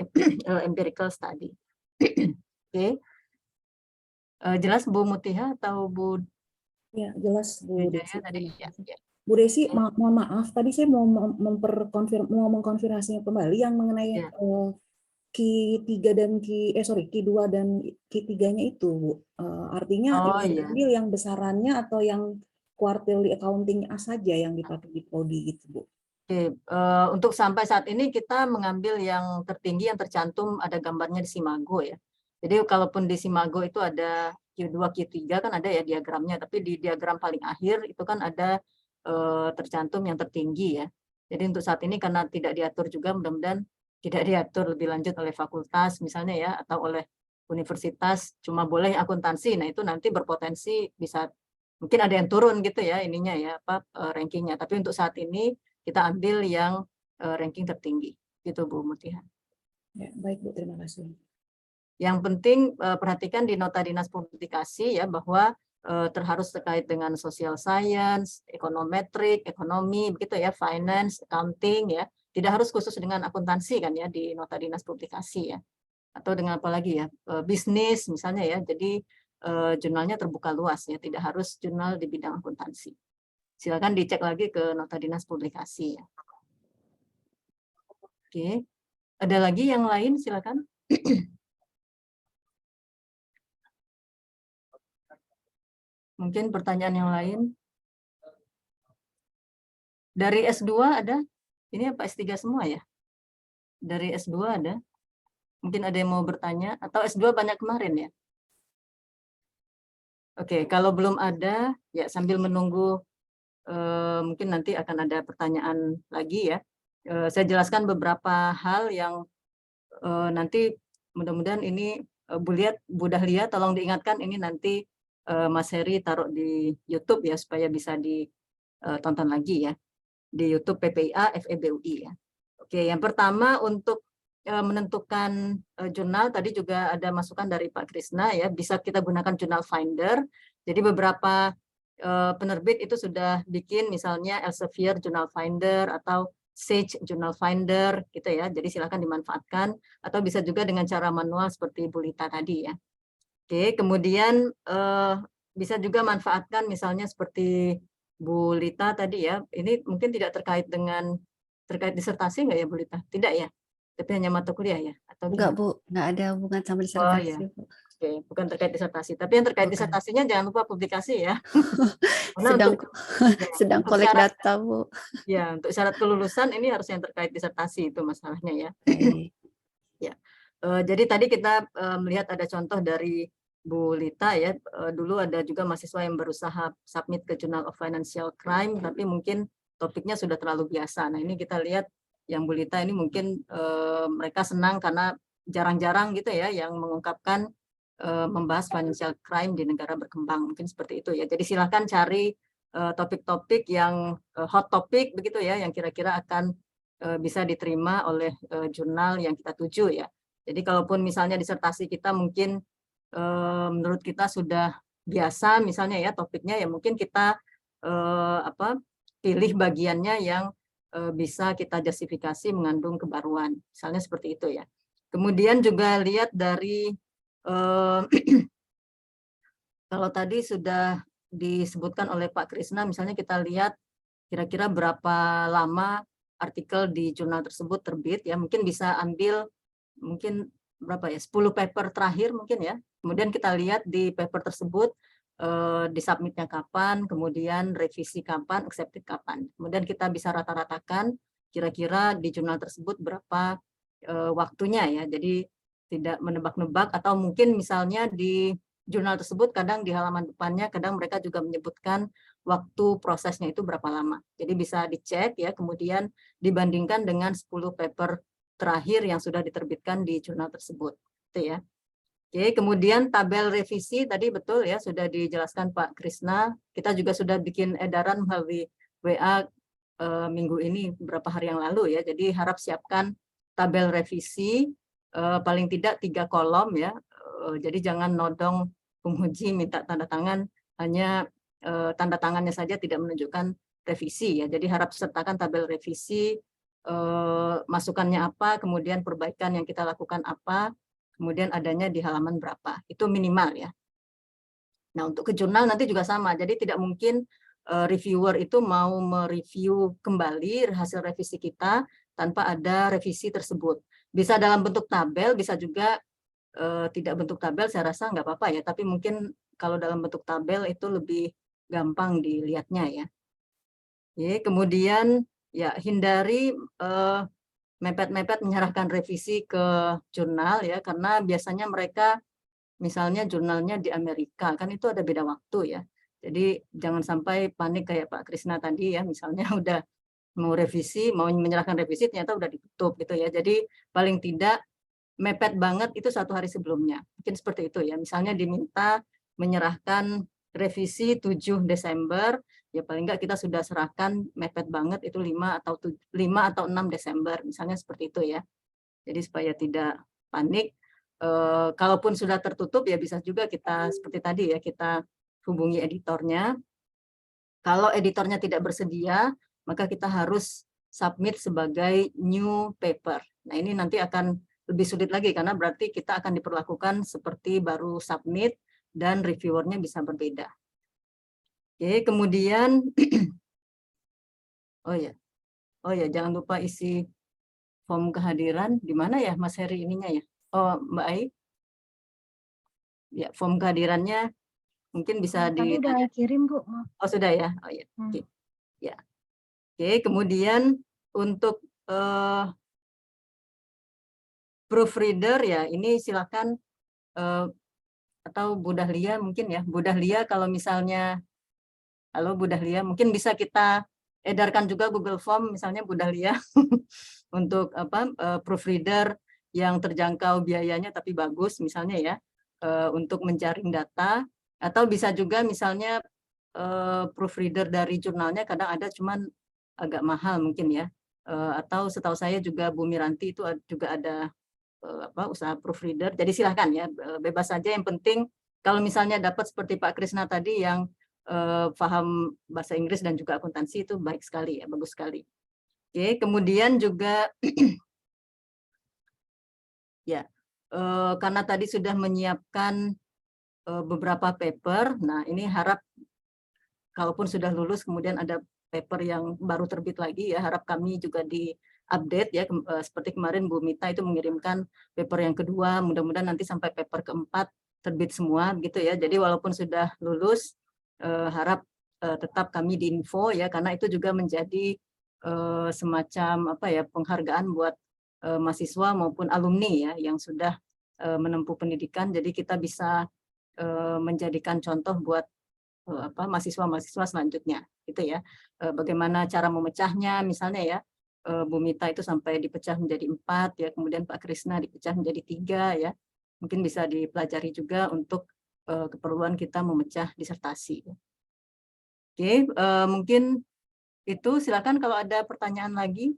empirical study. Oke. Jelas Bu Mutiha atau Bu? Ya, jelas Bu Desi. Tadi ya. Bu Desi, mohon maaf, tadi saya mau mengkonfirmasi kembali yang mengenai Q3 dan Q2 dan Q3-nya itu, Bu. Artinya diambil yang besarannya atau yang quarterly accounting saja yang dipakai di prodi gitu, Bu. Oke, untuk sampai saat ini kita mengambil yang tertinggi yang tercantum ada gambarnya di Simago ya. Jadi kalaupun di Simago itu ada Q2, Q3 kan ada ya diagramnya, tapi di diagram paling akhir itu kan ada tercantum yang tertinggi ya. Jadi untuk saat ini karena tidak diatur juga, mudah-mudahan tidak diatur lebih lanjut oleh fakultas misalnya ya, atau oleh universitas, cuma boleh akuntansi. Nah itu nanti berpotensi bisa mungkin ada yang turun gitu ya ininya ya rankingnya. Tapi untuk saat ini kita ambil yang ranking tertinggi gitu Bu Mutiha. Ya, baik Bu, terima kasih. Yang penting perhatikan di nota dinas publikasi ya, bahwa harus terkait dengan social science, ekonometrik, ekonomi begitu ya, finance, accounting ya. Tidak harus khusus dengan akuntansi kan ya di nota dinas publikasi ya. Atau dengan apa lagi ya, bisnis misalnya ya. Jadi jurnalnya terbuka luas ya, tidak harus jurnal di bidang akuntansi. Silakan dicek lagi ke nota dinas publikasi ya. Oke. Ada lagi yang lain silakan. Mungkin pertanyaan yang lain. Dari S2 ada? Ini apa S3 semua ya? Dari S2 ada? Mungkin ada yang mau bertanya, atau S2 banyak kemarin ya? Oke, kalau belum ada, ya sambil menunggu, mungkin nanti akan ada pertanyaan lagi ya. Saya jelaskan beberapa hal yang nanti mudah-mudahan ini Bu Dahlia tolong diingatkan ini nanti Mas Heri taruh di YouTube ya, supaya bisa ditonton lagi ya. Di YouTube PPIA FEBUI ya. Oke, yang pertama untuk menentukan jurnal, tadi juga ada masukan dari Pak Krisna ya, bisa kita gunakan jurnal finder. Jadi beberapa penerbit itu sudah bikin misalnya Elsevier Journal Finder atau Sage Journal Finder gitu ya. Jadi silakan dimanfaatkan, atau bisa juga dengan cara manual seperti Bu Lita tadi ya. Oke, kemudian bisa juga manfaatkan misalnya seperti Bu Lita tadi ya, ini mungkin tidak terkait disertasi nggak ya Bu Lita? Tidak ya? Tapi hanya mata kuliah ya? Atau Enggak gimana? Bu, enggak ada hubungan sama Oh disertasi ya, Bu. oke, bukan terkait disertasi. Tapi yang terkait Bukan. disertasinya jangan lupa publikasi ya. Karena Sedang ya, sedang untuk kolek syarat data Bu. ya untuk syarat kelulusan ini harus yang terkait disertasi itu masalahnya ya. Baik. Ya, jadi tadi kita melihat ada contoh dari Bu Lita ya. Dulu ada juga mahasiswa yang berusaha submit ke Journal of Financial Crime, tapi mungkin topiknya sudah terlalu biasa. Nah ini kita lihat yang Bu Lita ini mungkin mereka senang karena jarang-jarang gitu ya yang mengungkapkan membahas financial crime di negara berkembang. Mungkin seperti itu ya. Jadi silahkan cari topik-topik yang hot topic begitu ya, yang kira-kira akan bisa diterima oleh jurnal yang kita tuju ya. Jadi kalaupun misalnya disertasi kita mungkin menurut kita sudah biasa misalnya ya topiknya, ya mungkin kita pilih bagiannya yang bisa kita justifikasi mengandung kebaruan, misalnya seperti itu ya. Kemudian juga lihat dari kalau tadi sudah disebutkan oleh Pak Krisna, misalnya kita lihat kira-kira berapa lama artikel di jurnal tersebut terbit ya, mungkin bisa ambil mungkin berapa ya, 10 paper terakhir mungkin ya. Kemudian kita lihat di paper tersebut disubmitnya kapan, kemudian revisi kapan, accepted kapan. Kemudian kita bisa rata-ratakan kira-kira di jurnal tersebut berapa waktunya ya. Jadi tidak menebak-nebak, atau mungkin misalnya di jurnal tersebut kadang di halaman depannya kadang mereka juga menyebutkan waktu prosesnya itu berapa lama. Jadi bisa dicek ya, kemudian dibandingkan dengan 10 paper terakhir yang sudah diterbitkan di jurnal tersebut. Itu ya. Oke, kemudian tabel revisi tadi betul ya, sudah dijelaskan Pak Krisna. Kita juga sudah bikin edaran melalui WA minggu ini beberapa hari yang lalu ya. Jadi harap siapkan tabel revisi paling tidak 3 kolom ya. Jadi jangan nodong penguji minta tanda tangan, hanya tanda tangannya saja tidak menunjukkan revisi ya. Jadi harap sertakan tabel revisi, masukannya apa, kemudian perbaikan yang kita lakukan apa, kemudian adanya di halaman berapa. Itu minimal ya. Nah, untuk ke jurnal nanti juga sama. Jadi tidak mungkin reviewer itu mau mereview kembali hasil revisi kita tanpa ada revisi tersebut. Bisa dalam bentuk tabel, bisa juga tidak bentuk tabel, saya rasa nggak apa-apa ya. Tapi mungkin kalau dalam bentuk tabel itu lebih gampang dilihatnya ya. Oke, kemudian ya hindari mepet-mepet menyerahkan revisi ke jurnal ya, karena biasanya mereka misalnya jurnalnya di Amerika, kan itu ada beda waktu ya. Jadi jangan sampai panik kayak Pak Krisna tadi ya, misalnya udah mau revisi, mau menyerahkan revisi ternyata udah ditutup gitu ya. Jadi paling tidak mepet banget itu 1 hari sebelumnya. Mungkin seperti itu ya. Misalnya diminta menyerahkan revisi 7 Desember, ya paling enggak kita sudah serahkan mepet banget itu 5 atau 6 Desember, misalnya seperti itu ya. Jadi supaya tidak panik. Kalaupun sudah tertutup ya bisa juga kita seperti tadi ya, kita hubungi editornya. Kalau editornya tidak bersedia, maka kita harus submit sebagai new paper. Nah ini nanti akan lebih sulit lagi karena berarti kita akan diperlakukan seperti baru submit dan reviewernya bisa berbeda. Oke, kemudian oh ya jangan lupa isi form kehadiran. Di mana ya Mas Heri ininya ya? Oh Mbak Ai. Ya, form kehadirannya mungkin bisa Tadi udah ditanya. kirim Bu. Oh sudah ya. Oh ya. Oke. Ya. Oke, kemudian untuk proofreader ya, ini silakan atau Bu Dahlia mungkin ya. Bu Dahlia kalau misalnya, halo Bu Dahlia, mungkin bisa kita edarkan juga Google Form misalnya Bu Dahlia untuk proofreader yang terjangkau biayanya tapi bagus misalnya ya, untuk menjaring data, atau bisa juga misalnya proofreader dari jurnalnya kadang ada cuman agak mahal mungkin ya, atau setahu saya juga Bu Miranti itu juga ada usaha proofreader. Jadi silahkan ya, bebas saja, yang penting kalau misalnya dapat seperti Pak Krisna tadi yang paham bahasa Inggris dan juga akuntansi, itu baik sekali ya, bagus sekali. Oke, kemudian juga ya karena tadi sudah menyiapkan beberapa paper. Nah, ini harap kalaupun sudah lulus kemudian ada paper yang baru terbit lagi ya, harap kami juga di-update ya, seperti kemarin Bu Mita itu mengirimkan paper yang kedua, mudah-mudahan nanti sampai paper keempat terbit semua gitu ya. Jadi walaupun sudah lulus, harap tetap kami diinfo ya, karena itu juga menjadi semacam apa ya, penghargaan buat mahasiswa maupun alumni ya yang sudah menempuh pendidikan. Jadi kita bisa menjadikan contoh buat mahasiswa-mahasiswa selanjutnya gitu ya. Bagaimana cara memecahnya misalnya ya, Bu Mita itu sampai dipecah menjadi 4 ya, kemudian Pak Krisna dipecah menjadi 3 ya. Mungkin bisa dipelajari juga untuk keperluan kita memecah disertasi. Oke, mungkin itu, silakan kalau ada pertanyaan lagi.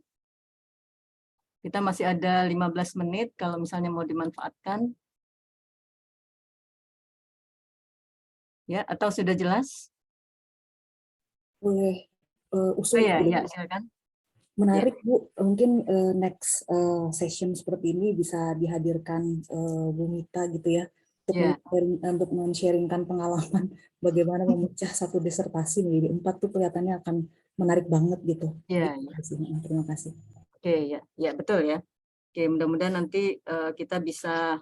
Kita masih ada 15 menit kalau misalnya mau dimanfaatkan. Ya, atau sudah jelas? Boleh Oh usul ya, Bu. ya, silakan. Menarik Bu, mungkin next session seperti ini bisa dihadirkan Bu Mita gitu ya, untuk men-sharingkan pengalaman bagaimana memecah satu disertasi menjadi 4 tuh kelihatannya akan menarik banget gitu. Iya. Terima kasih. Oke, ya betul ya. Oke, mudah-mudahan nanti kita bisa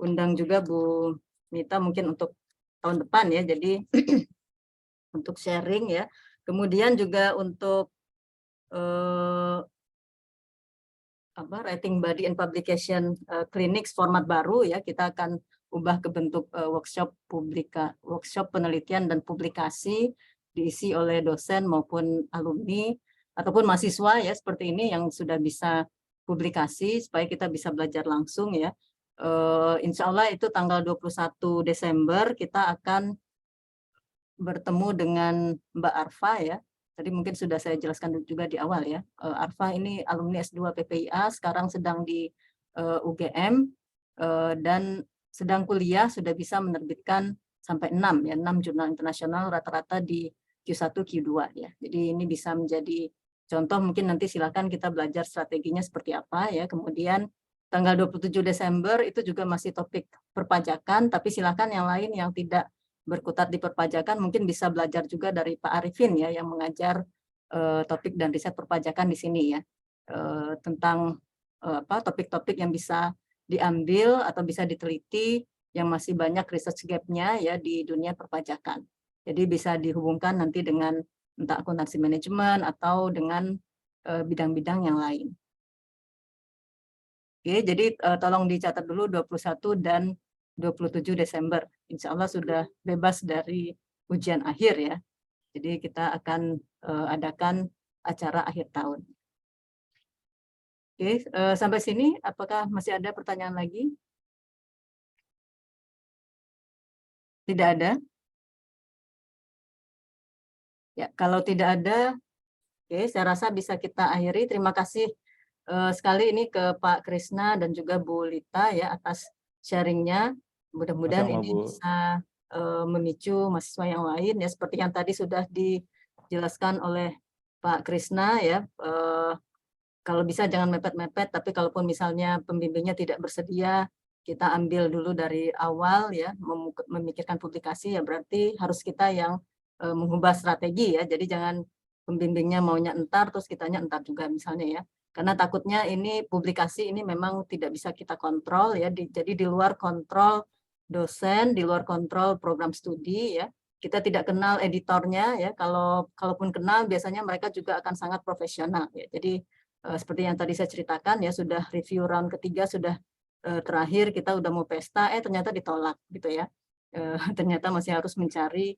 undang juga Bu Mita mungkin untuk tahun depan ya, jadi untuk sharing ya. Kemudian juga untuk writing body and publication clinics format baru ya, kita akan ubah ke bentuk workshop penelitian dan publikasi diisi oleh dosen maupun alumni ataupun mahasiswa ya, seperti ini yang sudah bisa publikasi supaya kita bisa belajar langsung ya. Insya Allah itu tanggal 21 Desember kita akan bertemu dengan Mbak Arfa ya. Tadi mungkin sudah saya jelaskan juga di awal ya. Arfa ini alumni S2 PPIA, sekarang sedang di UGM dan sedang kuliah, sudah bisa menerbitkan sampai 6 ya, 6 jurnal internasional rata-rata di Q1, Q2 ya. Jadi ini bisa menjadi contoh, mungkin nanti silakan kita belajar strateginya seperti apa ya. Kemudian tanggal 27 Desember itu juga masih topik perpajakan, tapi silakan yang lain yang tidak berkutat di perpajakan mungkin bisa belajar juga dari Pak Arifin ya yang mengajar topik dan riset perpajakan di sini ya, tentang topik-topik yang bisa diambil atau bisa diteliti yang masih banyak research gap-nya ya di dunia perpajakan. Jadi bisa dihubungkan nanti dengan entah akuntansi manajemen atau dengan bidang-bidang yang lain. Oke, jadi tolong dicatat dulu 21 dan 27 Desember. Insya Allah sudah bebas dari ujian akhir ya. Jadi kita akan adakan acara akhir tahun. Oke, sampai sini apakah masih ada pertanyaan lagi? Tidak ada? Ya, kalau tidak ada, oke, saya rasa bisa kita akhiri. Terima kasih sekali ini ke Pak Krisna dan juga Bu Lita ya atas sharingnya. Mudah-mudahan ini bisa memicu mahasiswa yang lain ya, seperti yang tadi sudah dijelaskan oleh Pak Krisna ya. Kalau bisa jangan mepet-mepet, tapi kalaupun misalnya pembimbingnya tidak bersedia, kita ambil dulu dari awal ya, memikirkan publikasi ya berarti harus kita yang mengubah strategi ya. Jadi jangan pembimbingnya maunya entar terus kitanya entar juga misalnya ya. Karena takutnya ini publikasi ini memang tidak bisa kita kontrol ya, jadi di luar kontrol dosen, di luar kontrol program studi ya. Kita tidak kenal editornya ya, kalaupun kenal biasanya mereka juga akan sangat profesional ya. Jadi seperti yang tadi saya ceritakan ya, sudah review round ketiga sudah terakhir, kita udah mau pesta ternyata ditolak gitu ya. Ternyata masih harus mencari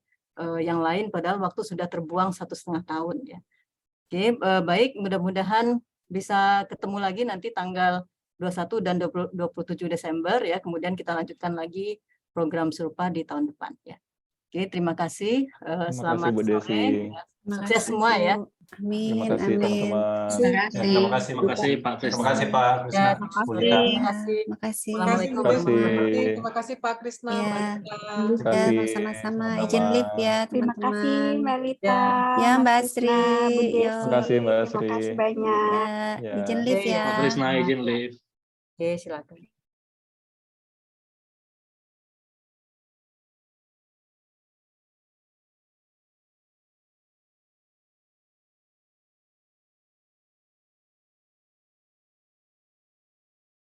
yang lain padahal waktu sudah terbuang 1,5 tahun ya. Oke, baik, mudah-mudahan bisa ketemu lagi nanti tanggal 21 dan 27 Desember ya. Kemudian kita lanjutkan lagi program serupa di tahun depan ya. Oke, terima kasih. Selamat sore. Sukses semua ya. Amin. Terima kasih teman-teman. Terima kasih Pak Krisna. Terima kasih Pak Krisna. Terima kasih. Terima kasih. Assalamualaikum. Terima kasih Pak Krisna. Terima kasih. Sama-sama. Izin live ya Terima teman-teman. kasih Mbak Lita. Ya Mbak Mas Sri. Krisna, Bu Desi. Terima kasih Mbak Sri. Terima kasih banyak. Ya, izin live ya. Pak Krisna izin live. Oke, silakan.